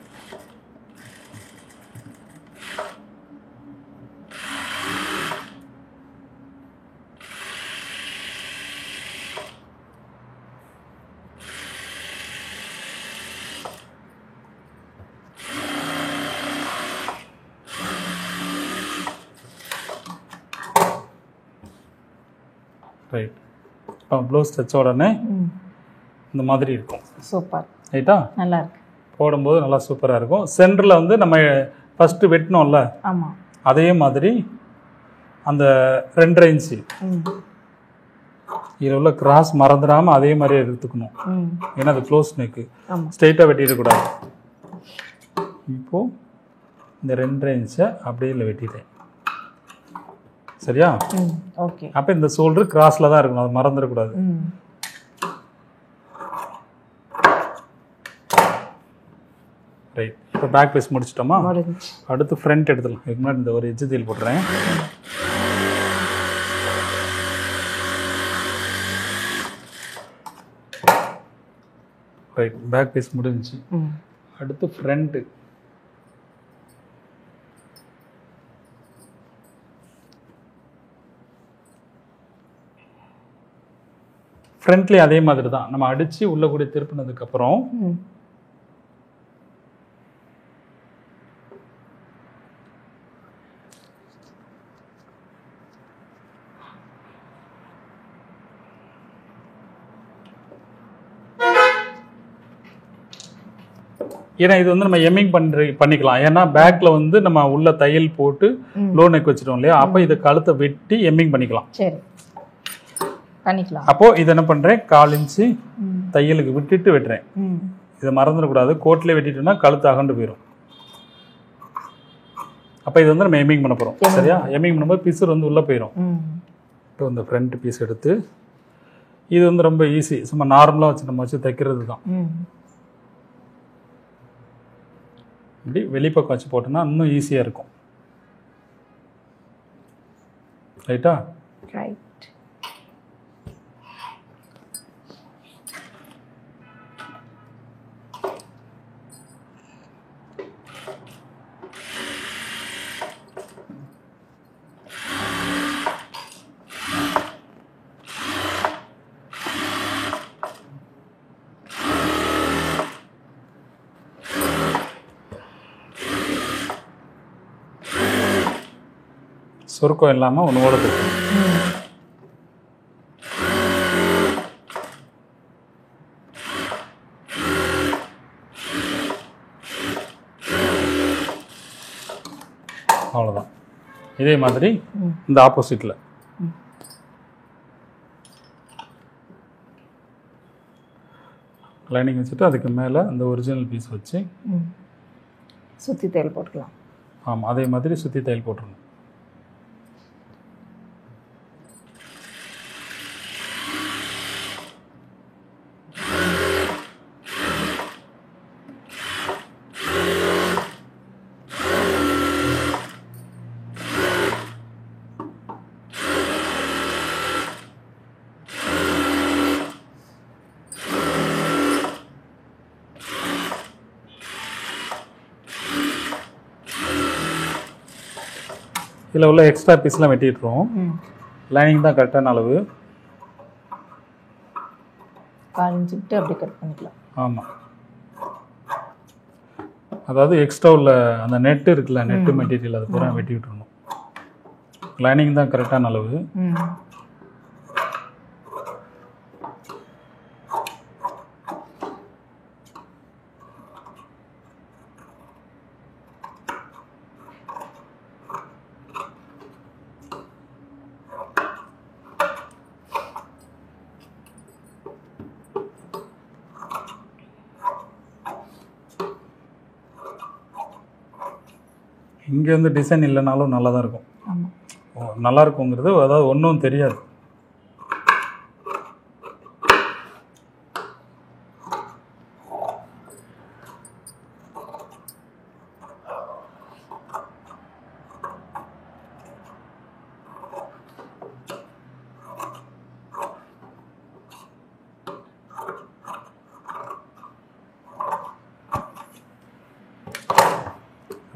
ரைட். இப்போ ப்ளவுஸ் தைச்ச உடனே இந்த மாதிரி இருக்கும். சூப்பர். ரைட்டா? நல்லா இருக்கு. போடும்போது நல்லா சூப்பராக இருக்கும். சென்டரில் வந்து நம்ம ஃபஸ்ட்டு வெட்டினோம்ல, ஆமாம், அதே மாதிரி அந்த 2.5 இன்ச்சு இதில் உள்ள கிராஸ் மறந்துடாமல் அதே மாதிரியே எடுத்துக்கணும். ஏன்னா அது க்ளோஸ் நெக்கு, ஸ்ட்ரெயிட்டாக வெட்டிடக்கூடாது. இப்போது இந்த 2.5 இன்ச்சை அப்படியே இல்லை வெட்டிட்டேன். சரியா? ஓகே. அப்போ இந்த ஷோல்டர் கிராஸில் தான் இருக்கணும், அது மறந்துடக்கூடாது. ரைட். இப்போ பேக் பீஸ் முடிச்சிட்டோமா? அடுத்து ஃப்ரண்ட் எடுத்துடலாம். இதுக்கு முன்னாடி இந்த ஒரு எட்ஜ் தையல் போட்டுறேன். ரைட், பேக் பீஸ் முடிஞ்சிச்சு. அடுத்து ஃப்ரண்ட்டு. ஃப்ரண்ட்லேயே அதே மாதிரி தான், நம்ம அடித்து உள்ள கூட திருப்பினதுக்கப்புறம் ஏன்னா இது வந்து நம்ம எம்மிங் பண்ணிக்கலாம். ஏன்னா பேக்ல வந்து நம்ம உள்ள தையல் போட்டு லோ நெக் வச்சிட்டோம் இல்லையா, அப்போ இதை கழுத்தை வெட்டி எம்மிங் பண்ணிக்கலாம். சரி, பண்ணிக்கலாம். அப்போ இதை என்ன பண்றேன், 1/4 இன்ச்சு தையலுக்கு விட்டுட்டு வெட்டுறேன். இதை மறந்துடக்கூடாது, கோட்லேயே வெட்டிட்டோம்னா கழுத்து அகண்டு போயிடும். அப்போ இது வந்து நம்ம எம்மிங் பண்ண போகிறோம். சரியா? எம்மிங் பண்ணும்போது பீஸர் வந்து உள்ளே போயிடும். இப்போ இந்த ஃப்ரண்ட் பீஸ் எடுத்து, இது வந்து ரொம்ப ஈஸி, சும்மா நார்மலாக வச்சு நம்ம வச்சு தைக்கிறது தான். இப்படி வெளிப்பக்கம் வச்சு போட்டோம்னா இன்னும் ஈஸியாக இருக்கும். ரைட்டா? ரைட். சுருக்கம் இல்லாமல் ஒன்று ஓடுது. அவ்வளோதான். இதே மாதிரி இந்த ஆப்போசிட்டில் லைனிங் வச்சுட்டு அதுக்கு மேலே அந்த ஒரிஜினல் பீஸ் வச்சு சுற்றி தையல் போட்டுக்கலாம். ஆமாம், அதே மாதிரி சுற்றி தையல் போட்டுருணும். இதில் உள்ள எக்ஸ்ட்ரா பீஸ்லாம் வெட்டிட்டுருவோம். லைனிங் தான் கரெக்டான அளவு. 1/4 இன்ச்சு விட்டு அப்படி கட் பண்ணிக்கலாம். ஆமாம், அதாவது எக்ஸ்ட்ரா உள்ள அந்த நெட்டு இருக்குல்ல, நெட்டு மெட்டீரியல் அது பூரா வெட்டி விட்டுருணும். லைனிங் தான் கரெக்டான அளவு. இங்கே வந்து டிசைன் இல்லைனாலும் நல்லா தான் இருக்கும். நல்லா இருக்குங்கிறது அதாவது ஒன்றும் தெரியாது.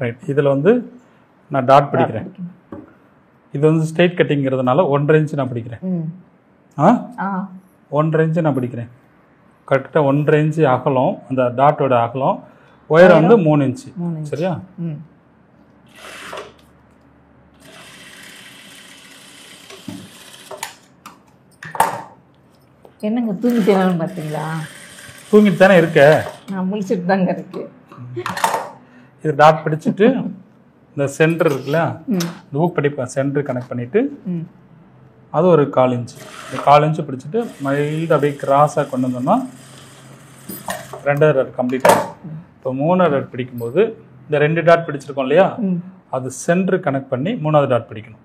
ரைட், இதில் வந்து நான் டாட் பிடிக்கிறேன். இது வந்து ஸ்ட்ரெயிட் கட்டிங்கிறதுனால 1.5 இன்ச்சு நான் பிடிக்கிறேன். 1.5 இன்ச்சு நான் பிடிக்கிறேன். கரெக்டாக 1.5 இன்ச்சு அகலம், அந்த டாட்டோட அகலம். உயரம் வந்து 3 இன்ச்சு. சரியா? என்னங்க தூங்கிட்டேன்னு பார்த்தீங்களா? தூங்கிட்டு தானே இருக்க. நான் முழிச்சிட்டு தாங்க இருக்கு. இது டாட் பிடிச்சிட்டு இந்த சென்டர் இருக்குல்ல, ம் இந்த ஊக்குப்பட்டி சென்டர் கனெக்ட் பண்ணிவிட்டு ம் அது ஒரு 1/4 இன்ச்சு, இந்த 1/4 இன்ச்சு பிடிச்சிட்டு மைல்டு அப்படியே கிராஸாக கொண்டு வந்தோம்னா 2வது டாட் கம்ப்ளீட் ஆகும். இப்போ 3வது டாட் பிடிக்கும்போது இந்த 2 டாட் பிடிச்சிருக்கோம் இல்லையா, ம் அது சென்டர் கனெக்ட் பண்ணி 3வது டாட் பிடிக்கணும்.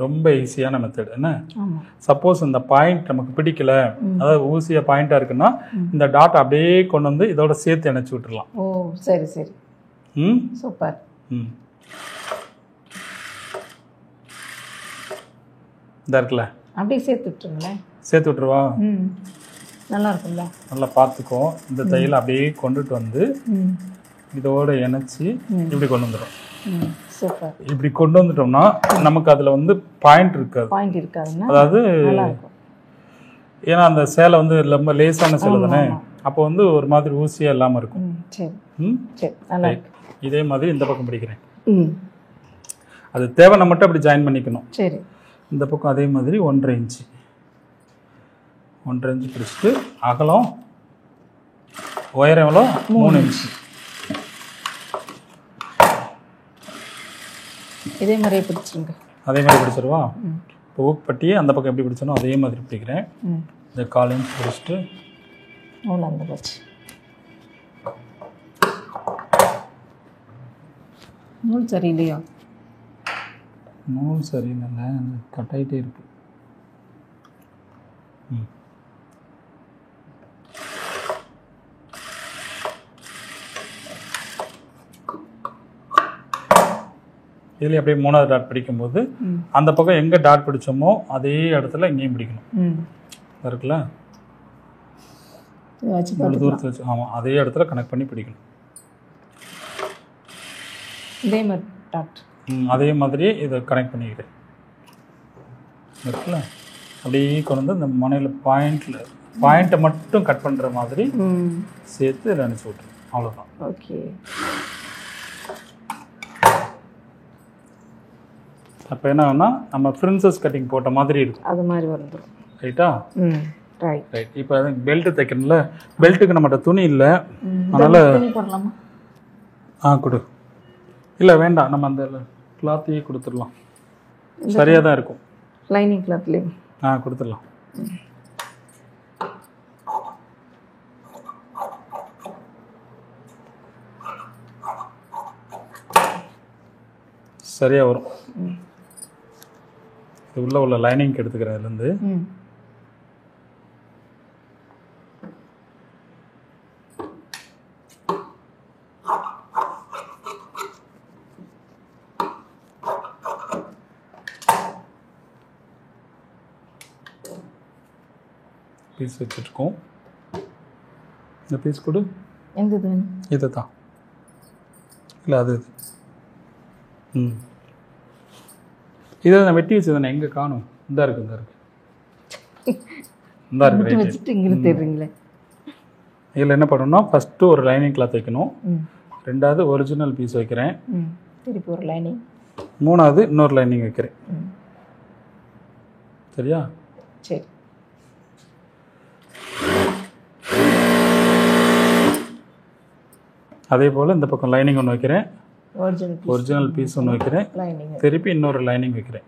ரொம்ப ஈஸியான மெத்தட் என்ன. ஆமாம். சப்போஸ் இந்த பாயிண்ட் நமக்கு பிடிக்கல, அதாவது ஊசியாக பாயிண்டாக இருக்குன்னா இந்த டாட் அப்படியே கொண்டு வந்து இதோட சேர்த்து இணைச்சி விட்டுடலாம். ஓ சரி சரி. ம் சூப்பர். ம் இந்த இருக்குல்ல, அப்படியே சேர்த்து விட்டுருங்களேன். சேர்த்து விட்டுருவா. ம் நல்லா இருக்கும்ல. நல்லா பார்த்துக்கோ. இந்த தையலை அப்படியே கொண்டுட்டு வந்து ம் இதோட இணைச்சி இப்படி கொண்டு வந்துடும். ம் சூப்பர். இப்படி கொண்டு வந்துட்டோம்னா நமக்கு அதில் வந்து பாயிண்ட் இருக்காது. பாயிண்ட் இருக்காதுன்னா அதாவது நல்லா இருக்கும். ஏன்னா அந்த சேலை வந்து ரொம்ப லேசான சேலை தானே, அப்போ வந்து ஒரு மாதிரி ஊசியாக இல்லாமல் இருக்கும். ம் சரி ம் சரி நல்லா இருக்கு. இதே மாதிரி இந்த பக்கம் பிடிக்கிறேன். ம் அது தேவைன்னா மட்டும் அப்படி ஜாயின் பண்ணிக்கணும். சரி. இந்த பக்கம் அதே மாதிரி 1.5 இன்ச்சு பிடிச்சிட்டு அகலம் உயரம் எவ்வளோ 3 இன்ச்சு. இதே மாதிரியே பிடிச்சிருங்க. அதே மாதிரி பிடிச்சிருவா. இப்போ ஊக்குப்பட்டியே அந்த பக்கம் எப்படி பிடிச்சனோ அதே மாதிரி பிடிக்கிறேன். இந்த 1/4 இன்ச் பிடிச்சிட்டு நூல் அந்த வச்சு நூல் சரியில்லையா? நூல் சரியில்லை, கட் ஆகிட்டே இருக்கு. ம் இதுலேயும் அப்படியே 3வது டாட் பிடிக்கும்போது அந்த பக்கம் எங்கே டாட் பிடிச்சோமோ அதே இடத்துல இங்கேயும் பிடிக்கணும். இருக்குல்ல, இவ்வளோ தூரத்தில் வச்சு, ஆமாம் அதே இடத்துல கனெக்ட் பண்ணி பிடிக்கணும். இதே மாதிரி டாட் அதே மாதிரி இதை கனெக்ட் பண்ணிக்கிறேன். இருக்குல்ல, அப்படியே கொண்டு வந்து இந்த முனையில் பாயிண்ட்டை மட்டும் கட் பண்ணுற மாதிரி சேர்த்து இதில் அனுப்பிச்சி விட்ருவோம். அவ்வளோதான். ஓகே. அப்போ என்ன ஆகுனா நம்ம பிரின்சஸ் கட்டிங் போட்ட மாதிரி இருக்கும். அது மாதிரி வந்துடும். ரைட்டா? ரைட். ரைட். இப்போ பெல்ட் தைக்கணும்ல, பெல்ட்டுக்கு நம்மகிட்ட துணி இல்லை, அதனால் துணி போடலாமா? கொடு. இல்லை வேண்டாம், நம்ம அந்த கிளாத்தையே கொடுத்துடலாம். சரியாக தான் இருக்கும். லைனிங் கிளாத்லேயும் கொடுத்துடலாம். சரியாக வரும். இது உள்ள லைனிங் எடுத்துக்கிறேன். இதுலேருந்து பீஸ் வச்சுருக்கோம். இந்த பீஸ் கொடு. எந்தது? இது தான். இல்லை அது இதை நான் வெட்டி வச்சது எங்கே காணும்? இந்த இருக்கு வச்சுட்டு இங்கே தேடுறீங்களே. இதில் என்ன பண்ணணும்னா ஃபஸ்ட்டு ஒரு லைனிங் கிளாத் வைக்கணும், 2வது ஒரிஜினல் பீஸ் வைக்கிறேன், திருப்பி ஒரு லைனிங், 3வது இன்னொரு லைனிங் வைக்கிறேன். சரியா? சரி. அதே போல் இந்த பக்கம் லைனிங் ஒன்று வைக்கிறேன், ஒரிஜினல் பீஸ் ஒன்று வைக்கிறேன், திருப்பி இன்னொரு லைனிங் வைக்கிறேன்.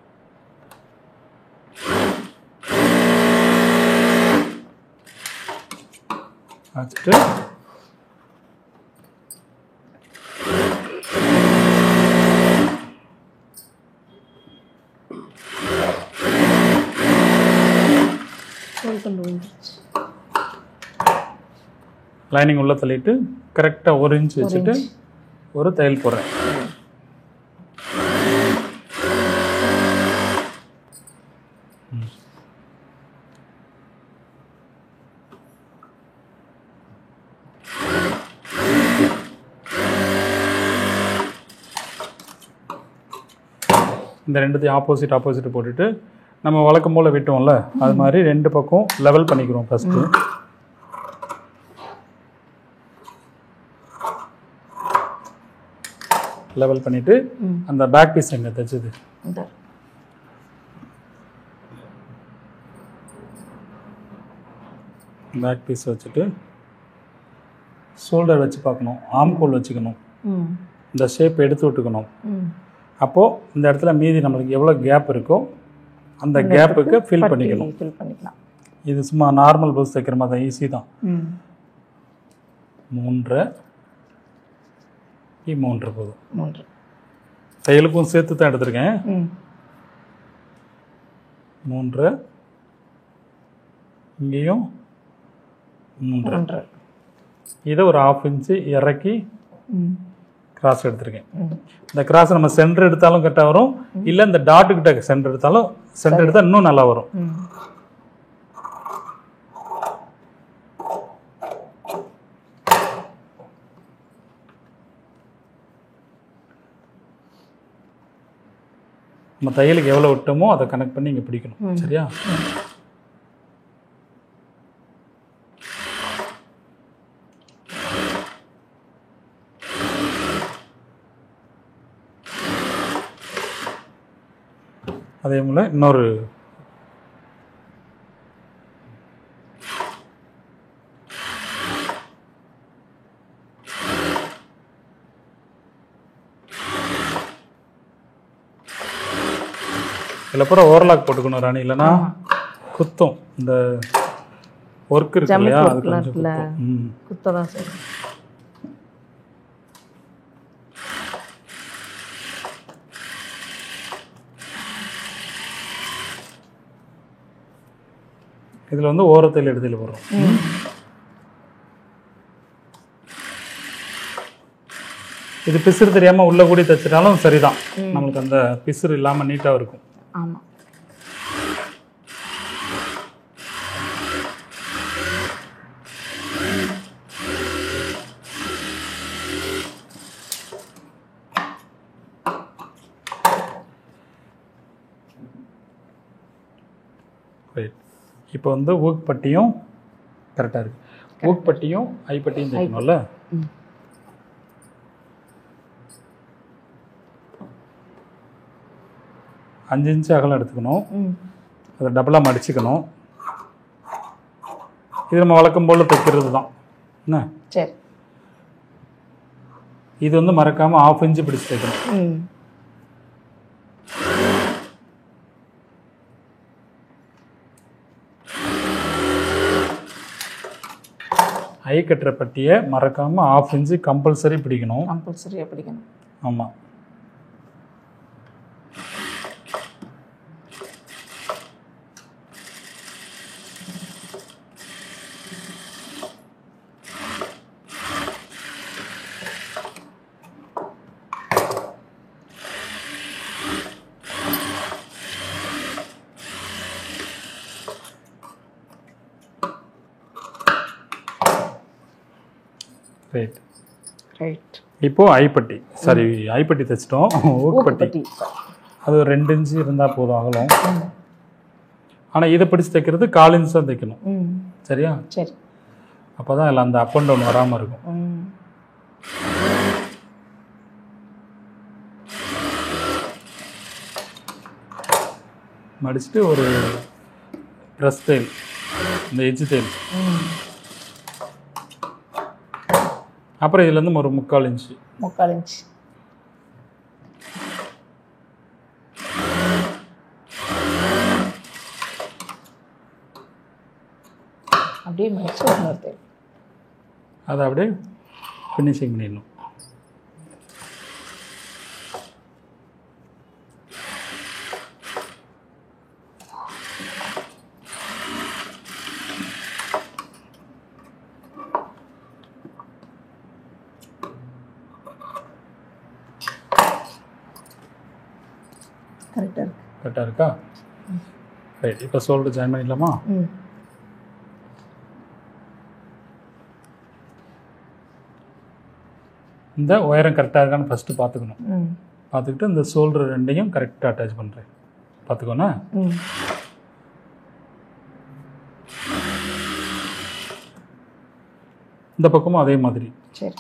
வச்சுட்டு லைனிங் உள்ள தள்ளிட்டு கரெக்டாக 1 இன்ச் வச்சுட்டு ஒரு தையல் போடுறேன். இந்த ரெண்டுத்தையும் ஆப்போசிட் போட்டுட்டு நம்ம வழக்கம் போல் விட்டோம்ல அது மாதிரி 2 பக்கம் லெவல் பண்ணிக்கிறோம். ஃபஸ்ட்டு லெவல் பண்ணிவிட்டு அந்த பேக் பீஸ் எங்கே தைச்சது பேக் பீஸ் வச்சுட்டு ஷோல்டர் வச்சு பார்க்கணும், ஆம்கோல் வச்சுக்கணும், ம் இந்த ஷேப் எடுத்து விட்டுக்கணும். ம் அப்போது இந்த இடத்துல மீதி நம்மளுக்கு எவ்வளோ கேப் இருக்கோ அந்த கேப்புக்கு ஃபில் பண்ணிக்கணும். ஃபில் பண்ணிக்கலாம். இது சும்மா நார்மல் ப்ளவுஸ் தைக்கிற மாதிரி தான், ஈஸி தான். ம் 3 3 போதும். 3 தையலுக்கும் சேர்த்து தான் எடுத்திருக்கேன். ம் 3 இங்கேயும் 3. 3 இதை ஒரு 1/2 இன்ச்சு இறக்கி ம் கிராஸ் எடுத்திருக்கேன். ம் இந்த கிராஸ் நம்ம சென்டர் எடுத்தாலும் கரெக்டாக வரும், இல்லை இந்த டாட்டுக்கிட்ட சென்டர் எடுத்தாலும் சென்டர் எடுத்தால் இன்னும் நல்லா வரும். ம் நம்ம தையலுக்கு எவ்வளோ விட்டோமோ அதை கனெக்ட் பண்ணி இங்கே பிடிக்கணும். சரியா? அதே போல் இன்னொரு இதில் பூரா ஓவர்லாக் போட்டுக்கணும் ராணி, இல்லைன்னா குத்தும். இந்த ஒர்க் இருக்கு இல்லையா, அது கொஞ்சம் குத்தும். குத்ததான் சரி. இதில் வந்து ஓரத்தில் எடுத்துல போடுறோம். இது பிசுறு தெரியாமல் உள்ளே கூடி தைச்சிட்டாலும் சரிதான், நம்மளுக்கு அந்த பிசுறு இல்லாமல் நீட்டாக இருக்கும். ஆமாம். ரைட். இப்போ வந்து ஊக் பட்டியும் கரெக்டாக இருக்குது. ஊக் பட்டியும் ஐப்பட்டியும் தைக்கணும்ல. 5 இன்ச்சு அகலம் எடுத்துக்கணும். அதை டபுளாக மடிச்சுக்கணும். இது நம்ம வழக்கம் போல் தைக்கிறது தான் என்ன. சரி. இது வந்து மறக்காமல் 1/2 இன்ச்சு பிடிச்சி தைக்கணும். ஐ கட்டுற பட்டியை மறக்காமல் 1/2 இன்ச்சு கம்பல்சரி பிடிக்கணும். கம்பல்சரியாக பிடிக்கணும். ஆமாம். ரைட். ரைட். இப்போது ஐப்பட்டி, சாரி ஐப்பட்டி தைச்சிட்டோம். ஊக்குப்பட்டி அது ஒரு 2 இன்ச்சு இருந்தால் போதும் அகலம். ஆனால் இதை பிடிச்சி தைக்கிறது 1/4 இன்ச்சு தான் தைக்கணும். சரியா? சரி. அப்போ தான் இல்லை அந்த அப் அண்ட் டவுன் வராமல் இருக்கும். மடிச்சுட்டு ஒரு ப்ரெஸ் தையல், இந்த எஜ்ஜு தையல், அப்புறம் இதுலேருந்து ஒரு 3/4 இன்ச்சு. 3/4 இன்ச்சு. அப்படியே மடிச்சு இன்னொரு தையல். அதை அப்படியே ஃபினிஷிங் பண்ணிடணும். கரெக்டாக இருக்கா? ரைட். இப்போ ஷோல்டர் ஜாயின் பண்ணிடலாமா? இந்த உயரம் கரெக்டாக இருக்கான்னு ஃபஸ்ட்டு பார்த்துக்கணும். பார்த்துக்கிட்டு இந்த ஷோல்டர் ரெண்டையும் கரெக்டாக அட்டாச் பண்ணுறேன். பார்த்துக்கோண்ணா. இந்த பக்கமும் அதே மாதிரி. சரி.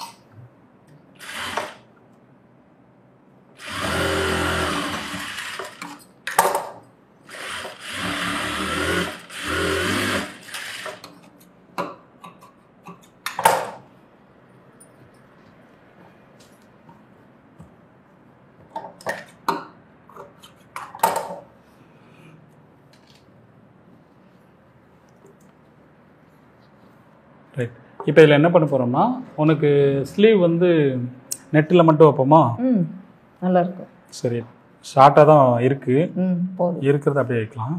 ரைட். இப்போ இதில் என்ன பண்ண போகிறோம்னா, உனக்கு ஸ்லீவ் வந்து நெட்டில் மட்டும் வைப்போமா? நல்லாயிருக்கும். சரி, ஷார்ட்டாக தான் இருக்குது. போதும். இருக்கிறத அப்படியே வைக்கலாம்.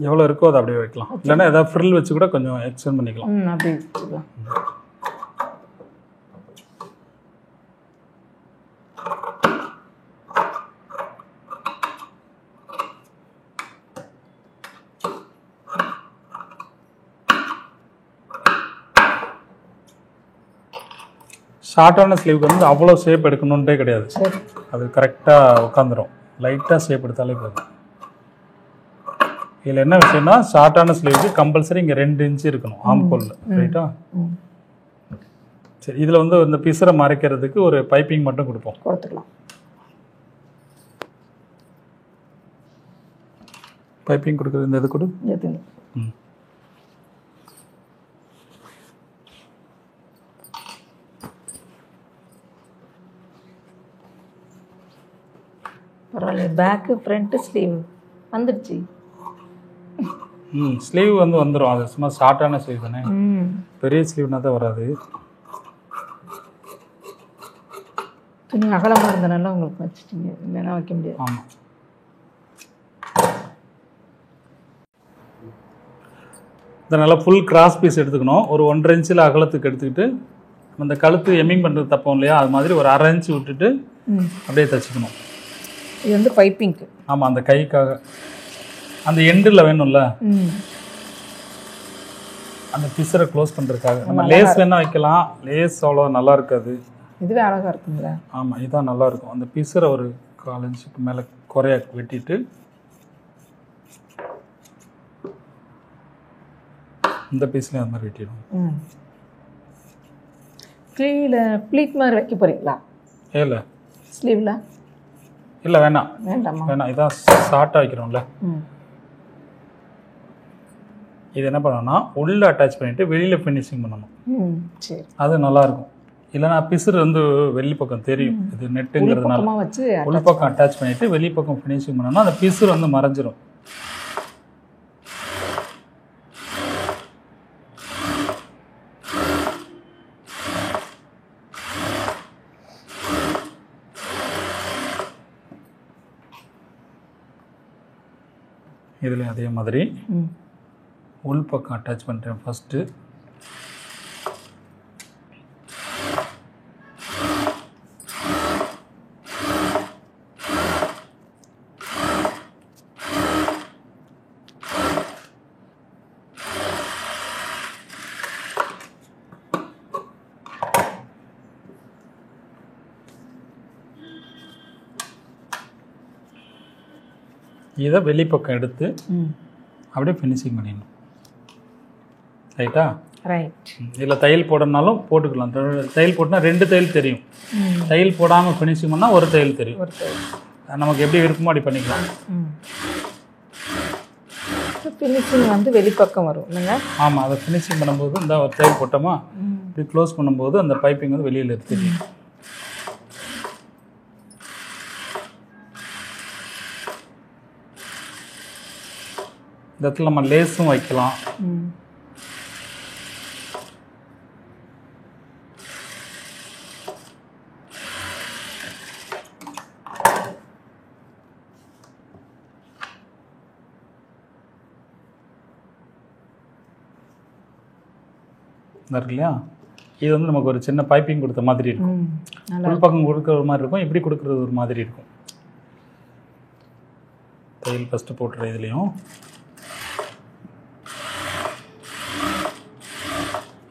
எவ்வளோ இருக்கோ அதை அப்படியே வைக்கலாம். இல்லைன்னா ஏதாவது ஃப்ரில் வச்சு கூட கொஞ்சம் எக்ஸ்டெண்ட் பண்ணிக்கலாம். அப்படியே வச்சுக்கலாம். ஷார்ட்டான ஸ்லீவுக்கு வந்து அவ்வளோ ஷேப் எடுக்கணுன்ட்டே கிடையாது. அது கரெக்டாக உட்காந்துரும். லைட்டாக ஷேப் எடுத்தாலே போதும். இதில் என்ன விஷயம்னா, ஷார்ட்டான ஸ்லீவுக்கு கம்பல்சரி இங்கே 2 இன்ச்சு இருக்கணும் ஆம்கோலில். ரைட்டா? சரி, இதில் வந்து இந்த பிசரை மறைக்கிறதுக்கு ஒரு பைப்பிங் மட்டும் கொடுத்துக்கலாம். பைப்பிங் கொடுக்குறது இந்த இது கொடு. பரவாயில்ல. பேக்கு ஃப்ரண்ட்டு ஸ்லீவ் வந்துடுச்சு. ஸ்லீவ் வந்து வந்துடும். அது சும்மா ஷார்ட்டான ஸ்லீவ் தானே, பெரிய ஸ்லீவ்னா தான் வராது. துணி அகலமாக இருந்தனால உங்களுக்கு வச்சுட்டீங்க, இல்லைன்னா வைக்க முடியாது. ஆமாம். இதனால் ஃபுல் கிராஸ் பீஸ் எடுத்துக்கணும். ஒரு 1.5 இன்ச்சில் அகலத்துக்கு எடுத்துக்கிட்டு அந்த கழுத்து எம்மிங் பண்ணுறது தப்போம் இல்லையா, அது மாதிரி ஒரு 1/2 இன்ச்சு விட்டுட்டு அப்படியே தைச்சிக்கணும். இது வந்து பைப்பிங்க்கு. ஆமாம், அந்த கைக்காக. அந்த எண்டில் வேணும்ல, அந்த பிசரை க்ளோஸ் பண்ணுறதுக்காக. நம்ம லேஸ் வேணால் வைக்கலாம். லேஸ் அவ்வளோ நல்லா இருக்காது. இதுவே அழகாக இருக்குங்களா? ஆமாம், இதுதான் நல்லாயிருக்கும். அந்த பிசரை ஒரு 1/4 இன்ச்சுக்கு மேலே குறைய வெட்டிட்டு இந்த பீஸ்லேயும் அது மாதிரி வெட்டிடும். ஸ்லீவில் ப்ளீட் மாதிரி வைக்க போகிறீங்களா? இல்லை, ஸ்லீவில் இல்லை, வேணாம். வேண்டாமா? வேணாம், இதான் ஷார்ட்டாக வைக்கிறோம்ல. இது என்ன பண்ணணும்னா, உள்ளே அட்டாச் பண்ணிவிட்டு வெளியில் ஃபினிஷிங் பண்ணணும். சரி, அது நல்லாயிருக்கும். இல்லைனா பிசுறு வந்து வெளி பக்கம் தெரியும். இது நெட்டுங்கிறதுனால வச்சு உள் பக்கம் அட்டாச் பண்ணிவிட்டு வெளி பக்கம் ஃபினிஷிங் பண்ணோம்னா அந்த பிசுறு வந்து மறைஞ்சிரும். இதில் அதே மாதிரி உள் பக்கம் அட்டாச் பண்ணுறேன் ஃபஸ்ட்டு. இதை வெளிப்பக்கம் எடுத்து அப்படியே ஃபினிஷிங் பண்ணிடணும். ரைட்டா? ரைட். இதில் தையல் போடணும்னாலும் போட்டுக்கலாம். தையல் போட்டுனா 2 தையல் தெரியும். தையல் போடாமல் ஃபினிஷிங் பண்ணால் ஒரு தையல் தெரியும். நமக்கு எப்படி விருப்பமோ அப்படி பண்ணிக்கலாம். ஃபினிஷிங் வந்து வெளிப்பக்கம் வரும் இல்லைங்க? ஆமாம், அதை ஃபினிஷிங் பண்ணும்போது இந்த ஒரு தையல் போட்டோமா இப்படி க்ளோஸ் பண்ணும்போது அந்த பைப்பிங் வந்து வெளியில் தெரியும். இந்த இடத்துல நம்ம லேஸும் வைக்கலாம். இருக்கு இல்லையா? இது வந்து நமக்கு ஒரு சின்ன பைப்பிங் கொடுத்த மாதிரி இருக்கும். உள் பக்கம் கொடுக்குற மாதிரி இருக்கும், இப்படி கொடுக்குறது ஒரு மாதிரி இருக்கும். தையல் ஃபஸ்ட்டு போட்டுற இதுலேயும்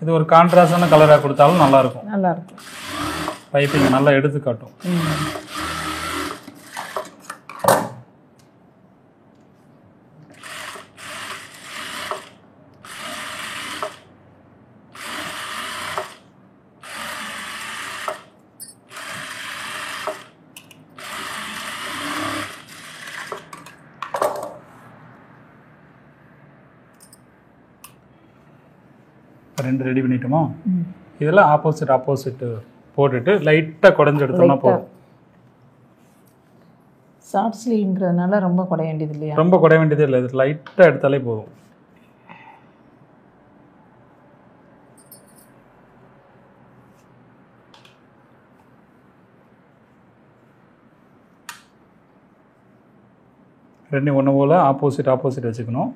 இது ஒரு கான்ட்ராஸ்டான கலராக கொடுத்தாலும் நல்லாயிருக்கும். நல்லாயிருக்கும். பைப்பிங் நல்லா எடுத்து காட்டும். ரெண்டு ரெடி பண்ணிட்டோமா? இதெல்லாம் ஆப்போசிட் போட்டுட்டு லைட்டாக குடஞ்சி எடுத்தோம்னா போதும். ஷார்ட் ஸ்லீவ்ங்கிறதுனால ரொம்ப குடைய வேண்டியது இல்லையா? ரொம்ப குடைய வேண்டியதே இல்லை, இது லைட்டாக எடுத்தாலே போதும். ரெண்டு ஒன்று போல் ஆப்போசிட் வச்சுக்கணும்.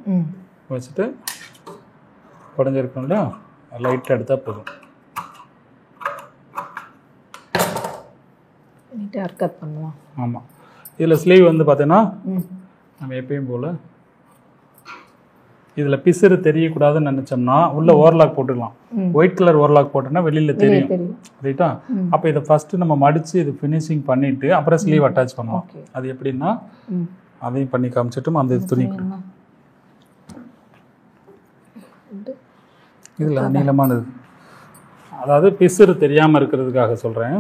வச்சுட்டு குடஞ்சிருக்கோம் இல்லையா, லைட்டாக எடுத்தால் போதும். நீட்டாக கட் பண்ணுவோம். ஆமாம். இதில் ஸ்லீவ் வந்து பார்த்தீங்கன்னா நம்ம எப்பயும் போல் இதில் பிசுறு தெரியக்கூடாதுன்னு நினச்சோம்னா உள்ள ஓவர்லாக் போட்டுக்கலாம். ஒயிட் கலர் ஓவர்லாக் போட்டோன்னா வெளியில் தெரியும், ரைட்டா? அப்போ இதை ஃபஸ்ட்டு நம்ம மடித்து இது ஃபினிஷிங் பண்ணிவிட்டு அப்புறம் ஸ்லீவ் அட்டாச் பண்ணுவோம். அது எப்படின்னா அதையும் பண்ணி காமிச்சிட்டும் அந்த துணி இதில் நீளமானது, அதாவது பிசுறு தெரியாமல் இருக்கிறதுக்காக சொல்கிறேன்.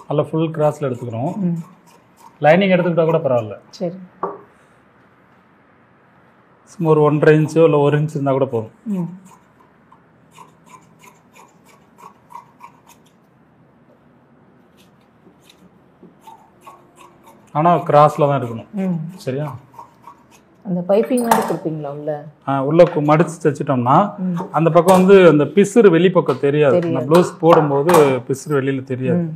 நல்லா ஃபுல் கிராஸில் எடுத்துக்கிறோம். லைனிங் எடுத்துக்கிட்டால் கூட பரவாயில்ல. சரி, சும்மா ஒரு 1.5 இன்ச்சோ இல்லை 1 இன்ச் இருந்தால் கூட போதும். ஆனால் கிராஸில் தான் இருக்கணும், சரியா? அந்த பைப்பிங் மாதிரி கொடுப்பீங்களா உள்ள? உள்ள மடித்து தைச்சிட்டோம்னா அந்த பக்கம் வந்து அந்த பிசுறு வெளிப்பக்கம் தெரியாது. அந்த ப்ளவுஸ் போடும்போது பிசுறு வெளியில் தெரியாது.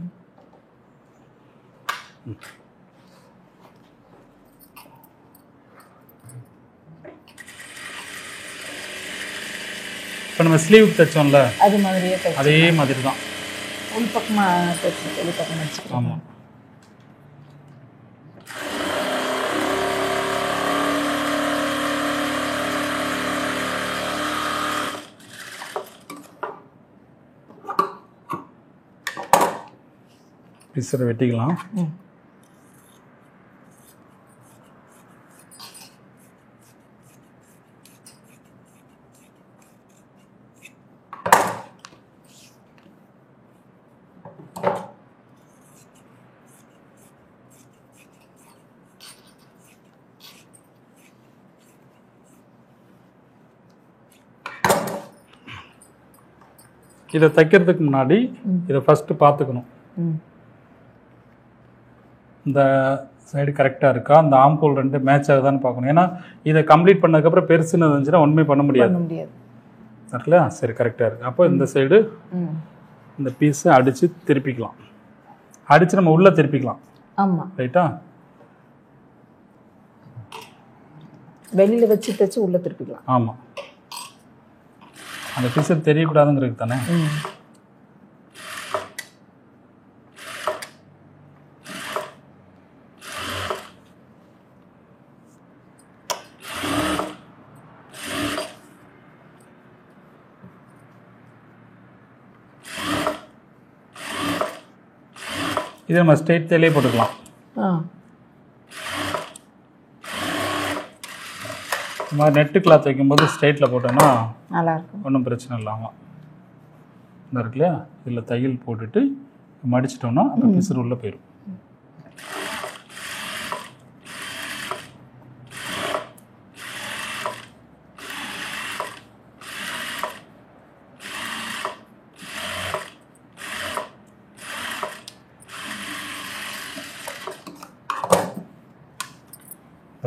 இப்போ நம்ம ஸ்லீவ் தைச்சோம்ல அது மாதிரியே அதே மாதிரி தான் உள் பக்கமாக தைச்சி வெளி பக்கம் வச்சுக்கலாம். ஆமாம். பிசரை வெட்டிக்கலாம். இதை தைக்கிறதுக்கு முன்னாடி இதை ஃபஸ்ட்டு பார்த்துக்கணும். இந்த சைடு கரெக்டாக இருக்கா, அந்த ஆம்போல் 2 மேட்ச் ஆகுதான்னு பார்க்கணும். ஏன்னா இதை கம்ப்ளீட் பண்ணதுக்கப்புறம் பெருசுன்னு இருந்துச்சுன்னா ஒன்றுமே பண்ண முடியாது. இல்லையா? சரி, கரெக்டாக இருக்குது. அப்போ இந்த சைடு இந்த பீஸை அடித்து திருப்பிக்கலாம். அடித்து நம்ம உள்ளே திருப்பிக்கலாம். ஆமாம், ரைட்டா? வெளியில் வச்சு தைச்சு உள்ளே திருப்பிக்கலாம். ஆமாம், அந்த பீஸை தெரியக்கூடாதுங்கிறது தானே. இது நம்ம ஸ்ட்ரெயிட் தையலே போட்டுக்கலாம். இந்த மாதிரி நெட்டு கிளாத் வைக்கும்போது ஸ்ட்ரெயிட்டில் போட்டோன்னா நல்லாயிருக்கும், ஒன்றும் பிரச்சனை இல்லாமல் இந்த இருக்கு இல்லையா, இதில் தையல் போட்டுட்டு மடிச்சிட்டோம்னா அந்த பிசுறு உள்ளே போயிடும்.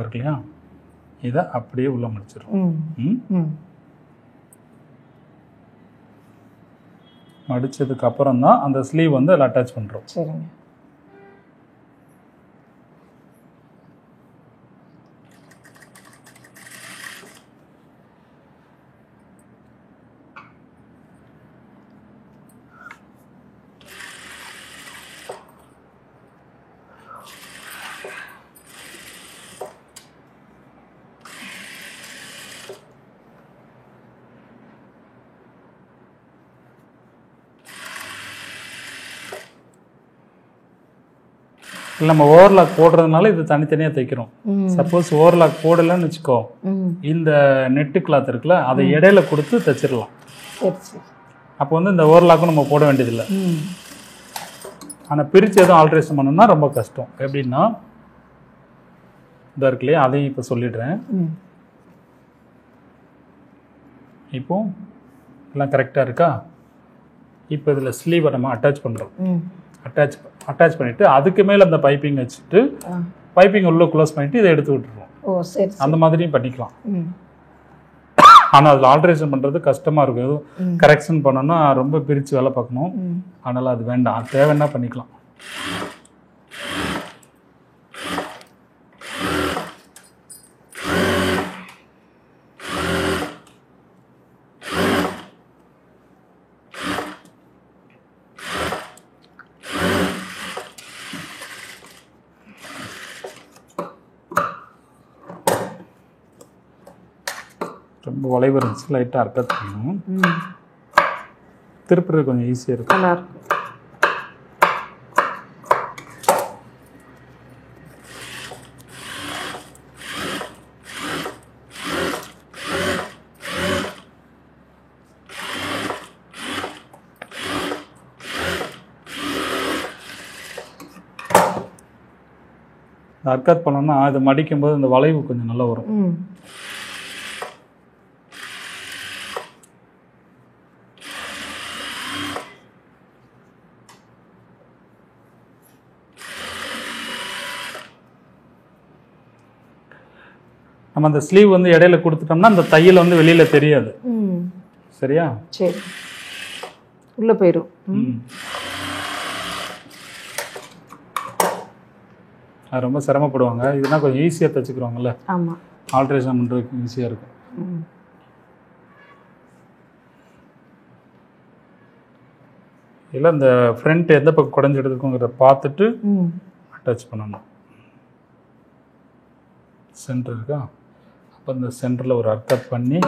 இருக்கு இல்லையா, இதை அப்படியே உள்ள முடிச்சிடும். மடிச்சதுக்கு அப்புறம் தான் அந்த ஸ்லீவ் வந்து அதில் அட்டாச் பண்ணுறோம். சரிங்க. இல்லை நம்ம ஓவர்லாக் போடுறதுனால இது தனித்தனியாக தைக்கிறோம். சப்போஸ் ஓவர்லாக் போடலைன்னு வச்சுக்கோ, இந்த நெட்டு கிளாத் இருக்குல்ல அதை இடையில கொடுத்து தைச்சிடலாம். அப்போ வந்து இந்த ஓவர்லாக்கும் நம்ம போட வேண்டியதில்லை. ஆனால் பிரித்து எதுவும் ஆல்ட்ரேஷன் பண்ணணும்னா ரொம்ப கஷ்டம். எப்படின்னா இதாக இருக்கு இல்லையா, அதையும் இப்போ சொல்லிடுறேன். இப்போ எல்லாம் கரெக்டாக இருக்கா? இப்போ இதில் ஸ்லீவை நம்ம அட்டாச் பண்ணுறோம். ம் அட்டாச் பண்ணிவிட்டு அதுக்கு மேலே அந்த பைப்பிங் வச்சுட்டு பைப்பிங் உள்ளே க்ளோஸ் பண்ணிவிட்டு இதை எடுத்து விட்டுருவோம். ஓ சரி. அந்த மாதிரியும் பண்ணிக்கலாம். ம் ஆனால் அதில் ஆல்ட்ரேஷன் பண்ணுறது கஷ்டமாக இருக்கும். எதுவும் கரெக்ஷன் பண்ணோன்னா ரொம்ப பிரித்து வேலை பார்க்கணும். அதனால் அது வேண்டாம். தேவைன்னா பண்ணிக்கலாம். ரொம்ப வளைவு இருந்துச்சு, லைட்டாக அர்க்கத் பண்ணணும். திருப்புறது கொஞ்சம் ஈஸியாக இருக்கும். நல்லா இருக்கும். அர்க்கத் பண்ணோம்னா அது மடிக்கும் போது இந்த வளைவு கொஞ்சம் நல்லா வரும். நம்ம அந்த ஸ்லீவ் வந்து இடையில கொடுத்துட்டோம்னா அந்த தையல் வந்து வெளியில தெரியாது. சரியா? சரி, உள்ள போயிடும். அது ரொம்ப சிரமப்படுவாங்க. இதுனா கொஞ்சம் ஈஸியாக தைச்சிக்கிறோங்கல்ல. ஆமாம், ஆல்ட்ரேஷன் பண்ணுறதுக்கு ஈஸியாக இருக்கும். இல்லை இந்த ஃப்ரண்ட் எந்த பக்கம் குடஞ்சி எடுத்துக்கோங்கிறத பார்த்துட்டு அட்டாச் பண்ணணும். சென்டர் இருக்கா? அப்போ இந்த சென்டரில் ஒரு அர்க்கத் பண்ணி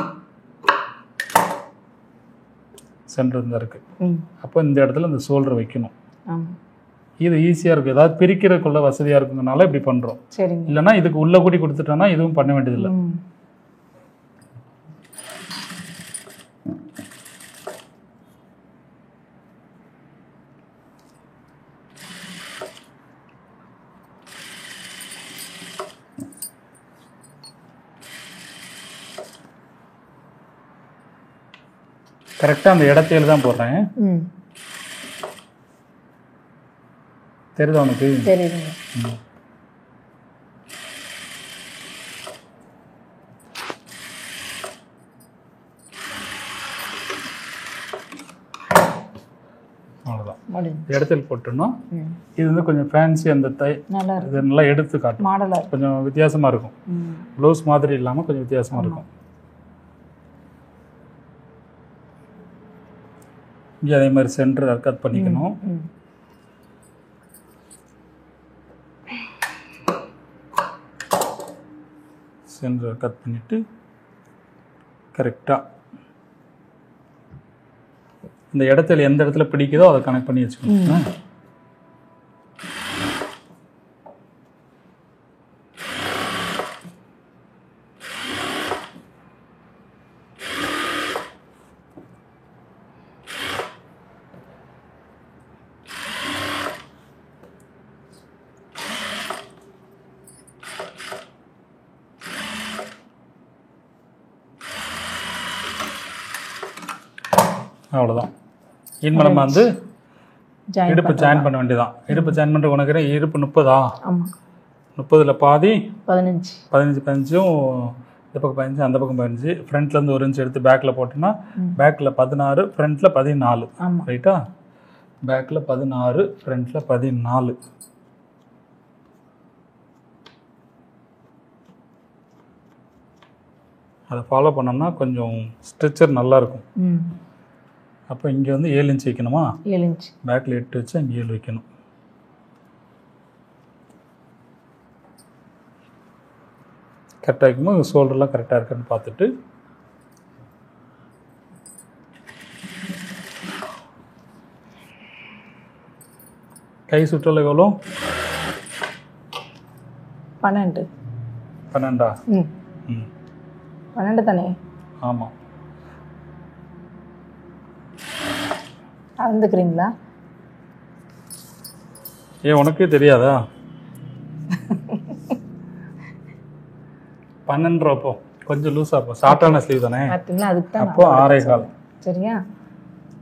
சென்டர் இருந்தால் இருக்குது. அப்போ இந்த இடத்துல இந்த ஷோல்டர் வைக்கணும். இது ஈஸியாக இருக்கும். ஏதாவது பிரிக்கிறதுக்குள்ள வசதியாக இருக்குங்கனால இப்படி பண்ணுறோம். இல்லைன்னா இதுக்கு உள்ள கூடி கொடுத்துட்டோன்னா இதுவும் பண்ண வேண்டியதில்லை. கரெக்டாக அந்த இடத்தையில தான் போடுறேன். தெரியுதா உனக்கு? தெரியுதுங்க. அவ்வளோதான். இடத்துல போட்டோம்னா இது வந்து கொஞ்சம் ஃபேன்சி. அந்த இது நல்லா எடுத்து காட்டும். மாடலாக கொஞ்சம் வித்தியாசமாக இருக்கும். ப்ளவுஸ் மாதிரி இல்லாமல் கொஞ்சம் வித்தியாசமாக இருக்கும். இங்கே அதே மாதிரி சென்டர் அர்க்கத் பண்ணிக்கணும். சென்டர் கட் பண்ணிவிட்டு கரெக்டாக இந்த இடத்துல எந்த இடத்துல பிடிக்குதோ அதை கனெக்ட் பண்ணி வச்சுக்கணும். அவ்வளோதான். இனிமேல் நம்ம வந்து இடுப்பு ஜாயின் பண்ண வேண்டியதான். இடுப்பு ஜாயின் பண்ணிட்டு உனக்கு இடுப்பு 30. 30ல் பாதி 15 இந்த பக்கம் 15 அந்த பக்கம் 15. ஃப்ரண்ட்லேருந்து 1 இன்ச் எடுத்து பேக்கில் போட்டோன்னா பேக்கில் 16 ஃப்ரண்ட்டில் 14. ரைட்டா? பேக்கில் 16 ஃப்ரண்ட்டில் 14. அதை ஃபாலோ பண்ணோம்னா கொஞ்சம் ஸ்ட்ரெச்சர் நல்லாயிருக்கும். அப்போ இங்கே வந்து 7 இன்ச் வைக்கணுமா? 7 இன்ச். பேக்கில் 8 வச்சு அங்கே 7 வைக்கணும். கரெக்டாக வைக்கும்போது ஷோல்டர்லாம் கரெக்டாக இருக்கான்னு பார்த்துட்டு கை சுற்றல எவ்வளோ? 12. 12ஆ? 12 தானே? ஆமாம். அளந்துக்கிறீங்களா? ஏன் உனக்கே தெரியாதா? 12 அப்போ கொஞ்சம் லூஸாக இருக்கும். ஷார்ட்டான ஸ்லீவ் தானே? அப்போ 6.25. சரியா?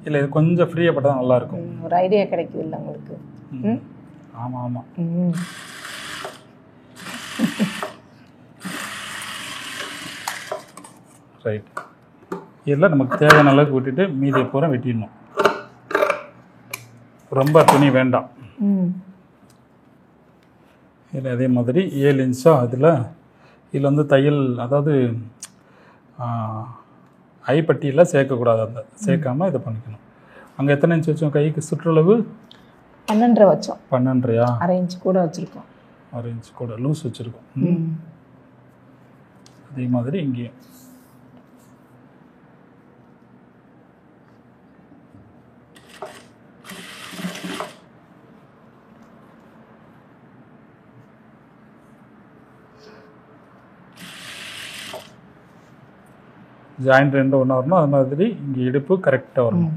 இல்லை இது கொஞ்சம் ஃப்ரீயாக பட்டால் நல்லா இருக்கும். ஒரு ஐடியா கிடைக்குது இல்லை உங்களுக்கு? ஆமாம் ஆமாம். ரைட். இதெல்லாம் நமக்கு தேவையான அளவுக்கு விட்டுட்டு மீதியை பூரா வெட்டிடணும். ரொம்ப துணி வேண்டாம். இதில் அதே மாதிரி 7 இன்ச்சா இதில் வந்து தையல், அதாவது ஐப்பட்டியில் சேர்க்கக்கூடாது. அந்த சேர்க்காமல் இதை பண்ணிக்கணும். அங்கே எத்தனை இன்ச் வச்சோம்? கைக்கு சுற்றளவு 12.5 வச்சோம். 12.5 1/2 இன்ச் கூட வச்சுருக்கோம். 1 இன்ச் கூட லூஸ் வச்சுருக்கோம். அதே மாதிரி இங்கேயும் ஜாயிண்ட் 2 ஒன்றா வரணும். அது மாதிரி இங்கே இடுப்பு கரெக்டாக வரணும்.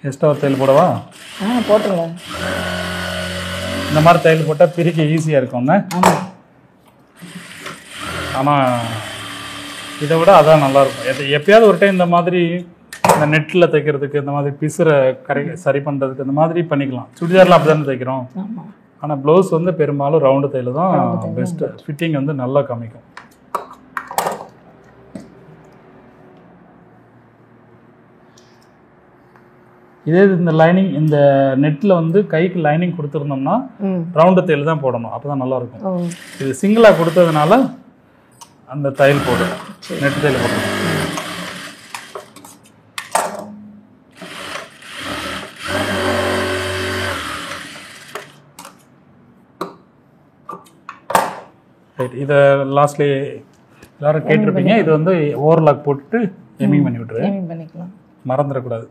எக்ஸ்ட்ரா ஒரு தையல் போடவா? போட்டுங்க. இந்த மாதிரி தையல் போட்டால் பிரிக்க ஈஸியாக இருக்குங்க. ஆனால் இதை விட அதான் நல்லாயிருக்கும். எப்பயாவது ஒரு டைம் இந்த மாதிரி இந்த நெட்டில் தைக்கிறதுக்கு, இந்த மாதிரி பிசுரை சரி பண்ணுறதுக்கு இந்த மாதிரி பண்ணிக்கலாம். சுடிதாரில் அப்படி தானே தைக்கிறோம். ஆனால் ப்ளவுஸ் வந்து பெரும்பாலும் ரவுண்டு தையல் தான் பெஸ்ட்டு. ஃபிட்டிங் வந்து நல்லா காமிக்கும். இதே இந்த லைனிங், இந்த நெட்டில் வந்து கைக்கு லைனிங் கொடுத்துருந்தோம்னா ரவுண்டு தையல் தான் போடணும். அப்போ தான் நல்லாயிருக்கும். இது சிங்கிளாக கொடுத்ததுனால அந்த தையல் போடணும், நெட் தையல் போடணும். ரைட். இதை லாஸ்ட்லி எல்லாரும் கேட்டிருப்பீங்க. இது வந்து ஓவர்லாக் போட்டுட்டு எமிங் பண்ணி விட்டுரு. மறந்துடக்கூடாது.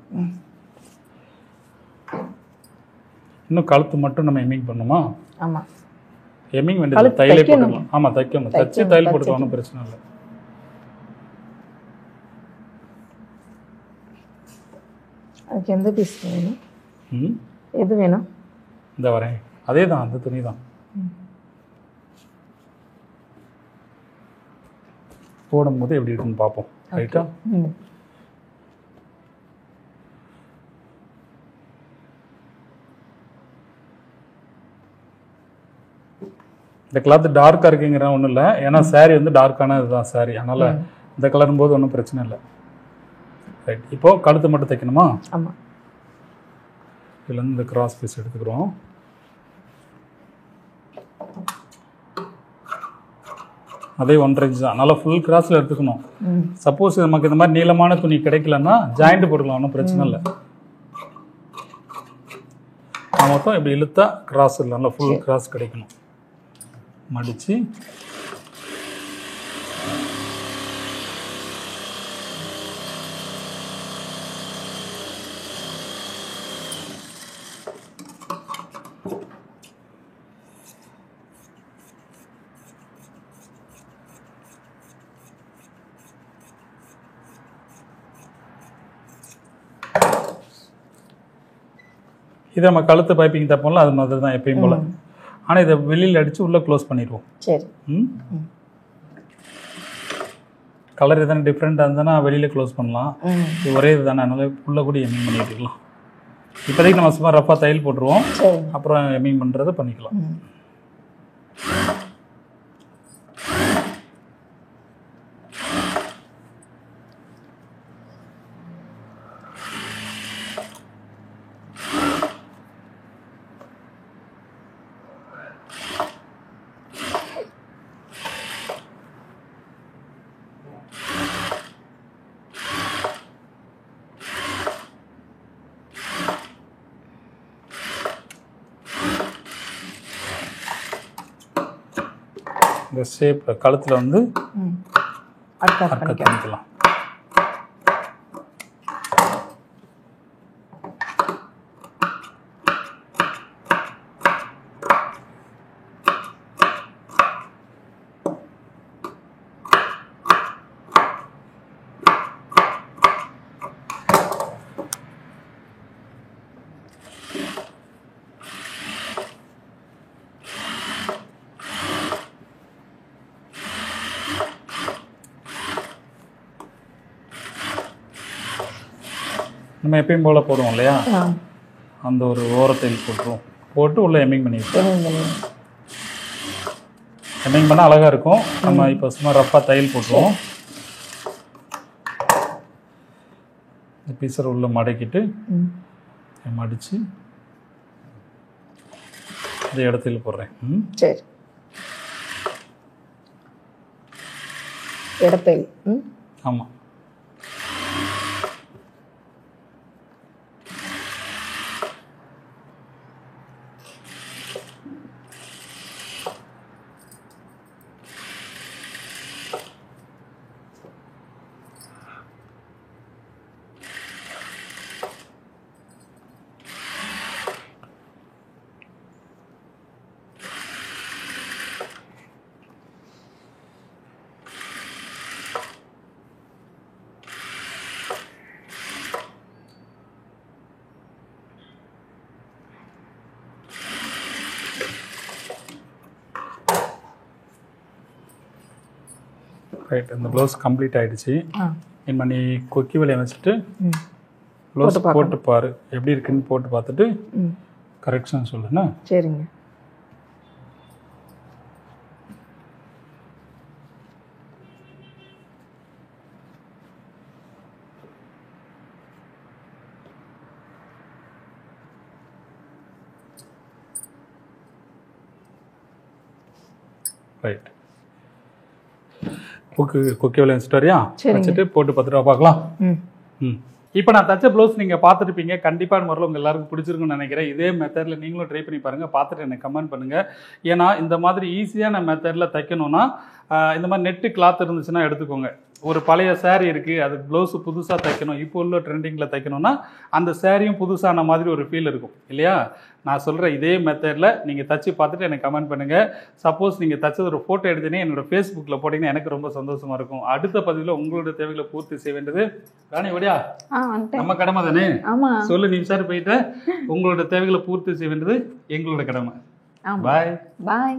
இன்னும் கழுத்து மட்டும் நம்ம எமிங் பண்ணுமா? ஆமாம். எமிங் வேண்டியது தையலே போட்டுக்கலாம். ஆமாம், தைக்கணும். தைச்சு தையல் போட்டுக்கலாம், ஒன்றும் பிரச்சனை இல்லை. அதுக்கு எந்த பீஸ் வேணும்? எது வேணும்? இந்த வரேன். அதே தான், அந்த துணி தான். போடும்போது எப்படி இருக்குன்னு பார்ப்போம். ரைட்டா? இந்த கிளாத் டார்க்காக இருக்குங்கிற ஒன்றும் இல்லை. ஏன்னா சாரீ வந்து டார்க்கான இதுதான் சாரீ. அதனால் இந்த கலரும் போது ஒன்றும் பிரச்சனை இல்லை. ரைட். இப்போது கழுத்து மட்டும் தைக்கணுமா? ஆமாம். இதுலேருந்து இந்த கிராஸ் பீஸ் எடுத்துக்கிறோம். அதே 1.5 இன்ச் தான். நல்லா ஃபுல் கிராஸில் எடுத்துக்கணும். சப்போஸ் நமக்கு இந்த மாதிரி நீளமான துணி கிடைக்கலன்னா ஜாயிண்ட் போட்டுக்கலாம், ஒன்றும் பிரச்சனை இல்லை. மொத்தம் இப்படி இழுத்தா கிராஸ் இல்லை, நல்லா ஃபுல் கிராஸ் கிடைக்கணும். மடித்து இதை நம்ம கழுத்து பைப்பிங் தப்போம்ல, அது மாதிரி தான் எப்பயும் போல். ஆனால் இதை வெளியில் அடித்து உள்ளே க்ளோஸ் பண்ணிடுவோம். சரி. கலர் எதனா டிஃப்ரெண்ட்டாக இருந்ததுன்னா வெளியில் க்ளோஸ் பண்ணலாம். இது ஒரே இது தானே, அதனால உள்ளே கூட எம்மிங் பண்ணிட்டுருக்கலாம். இப்போதைக்கு நம்ம சும்மா ரஃபாக தையல் போட்டுருவோம். அப்புறம் எம்மிங் பண்ணுறதை பண்ணிக்கலாம். இந்த ஷேப் கழுத்தில் வந்து பண்ணிக்கலாம். நம்ம எப்பயும் போல் போடுவோம் இல்லையா, ஆ அந்த ஒரு ஓரத்தையில் போட்டுருவோம். போட்டு உள்ளே எம்மிங் பண்ணிவிட்டோம். எம்மிங் பண்ணால் அழகாக இருக்கும். நம்ம இப்போ சும்மா ரஃப்பாக தையல் போட்டுருவோம். இந்த பீஸரை உள்ளே மடக்கிட்டு மடித்து இந்த இடத்துல போடுறேன். சரி, இடத்தில். ஆமாம். ரைட், இந்த ப்ளவுஸ் கம்ப்ளீட் ஆகிடுச்சு. இனிமே நீ கொக்கி வலையை வச்சுட்டு ப்ளவுஸ் போட்டு பாரு, எப்படி இருக்குன்னு போட்டு பார்த்துட்டு கரெக்ஷன் சொல்லுண்ணா. சரிங்க. ரைட், கொக்கி வலையை வச்சுட்டு வரியா, வச்சுட்டு போட்டு 10 ரூபா பார்க்கலாம். இப்போ நான் தச்ச ப்ளவுஸ் நீங்கள் பார்த்துருப்பீங்க. கண்டிப்பான முறையில் உங்கள் எல்லாருக்கும் பிடிச்சிருக்குன்னு நினைக்கிறேன். இதே மெத்தடில் நீங்களும் ட்ரை பண்ணி பாருங்கள், பார்த்துட்டு எனக்கு கமெண்ட் பண்ணுங்கள். ஏன்னா இந்த மாதிரி ஈஸியான மெத்தடில் தைக்கணும்னா இந்த மாதிரி நெட்டு கிளாத் இருந்துச்சுன்னா எடுத்துக்கோங்க. ஒரு பழைய சேரீ இருக்குது, அது ப்ளவுஸு புதுசாக தைக்கணும், இப்போ உள்ள ட்ரெண்டிங்கில் தைக்கணும்னா அந்த சேரீயும் புதுசான மாதிரி ஒரு ஃபீல் இருக்கும் இல்லையா. நான் சொல்கிற இதே மெத்தடில் நீங்கள் தச்சு பார்த்துட்டு எனக்கு கமெண்ட் பண்ணுங்கள். சப்போஸ் நீங்கள் தச்சது ஒரு ஃபோட்டோ எடுத்தீங்கன்னா என்னோடய ஃபேஸ்புக்கில் போட்டிங்கன்னா எனக்கு ரொம்ப சந்தோஷமாக இருக்கும். அடுத்த பதிவில் உங்களோட தேவைகளை பூர்த்தி செய்ய வேண்டியது ராணி ஓடியா நம்ம கடமை தானே. சொல்லு, நீ விசாரி போயிட்டு உங்களோட தேவைகளை பூர்த்தி செய்ய வேண்டியது எங்களோட கடமை. பாய் பாய்.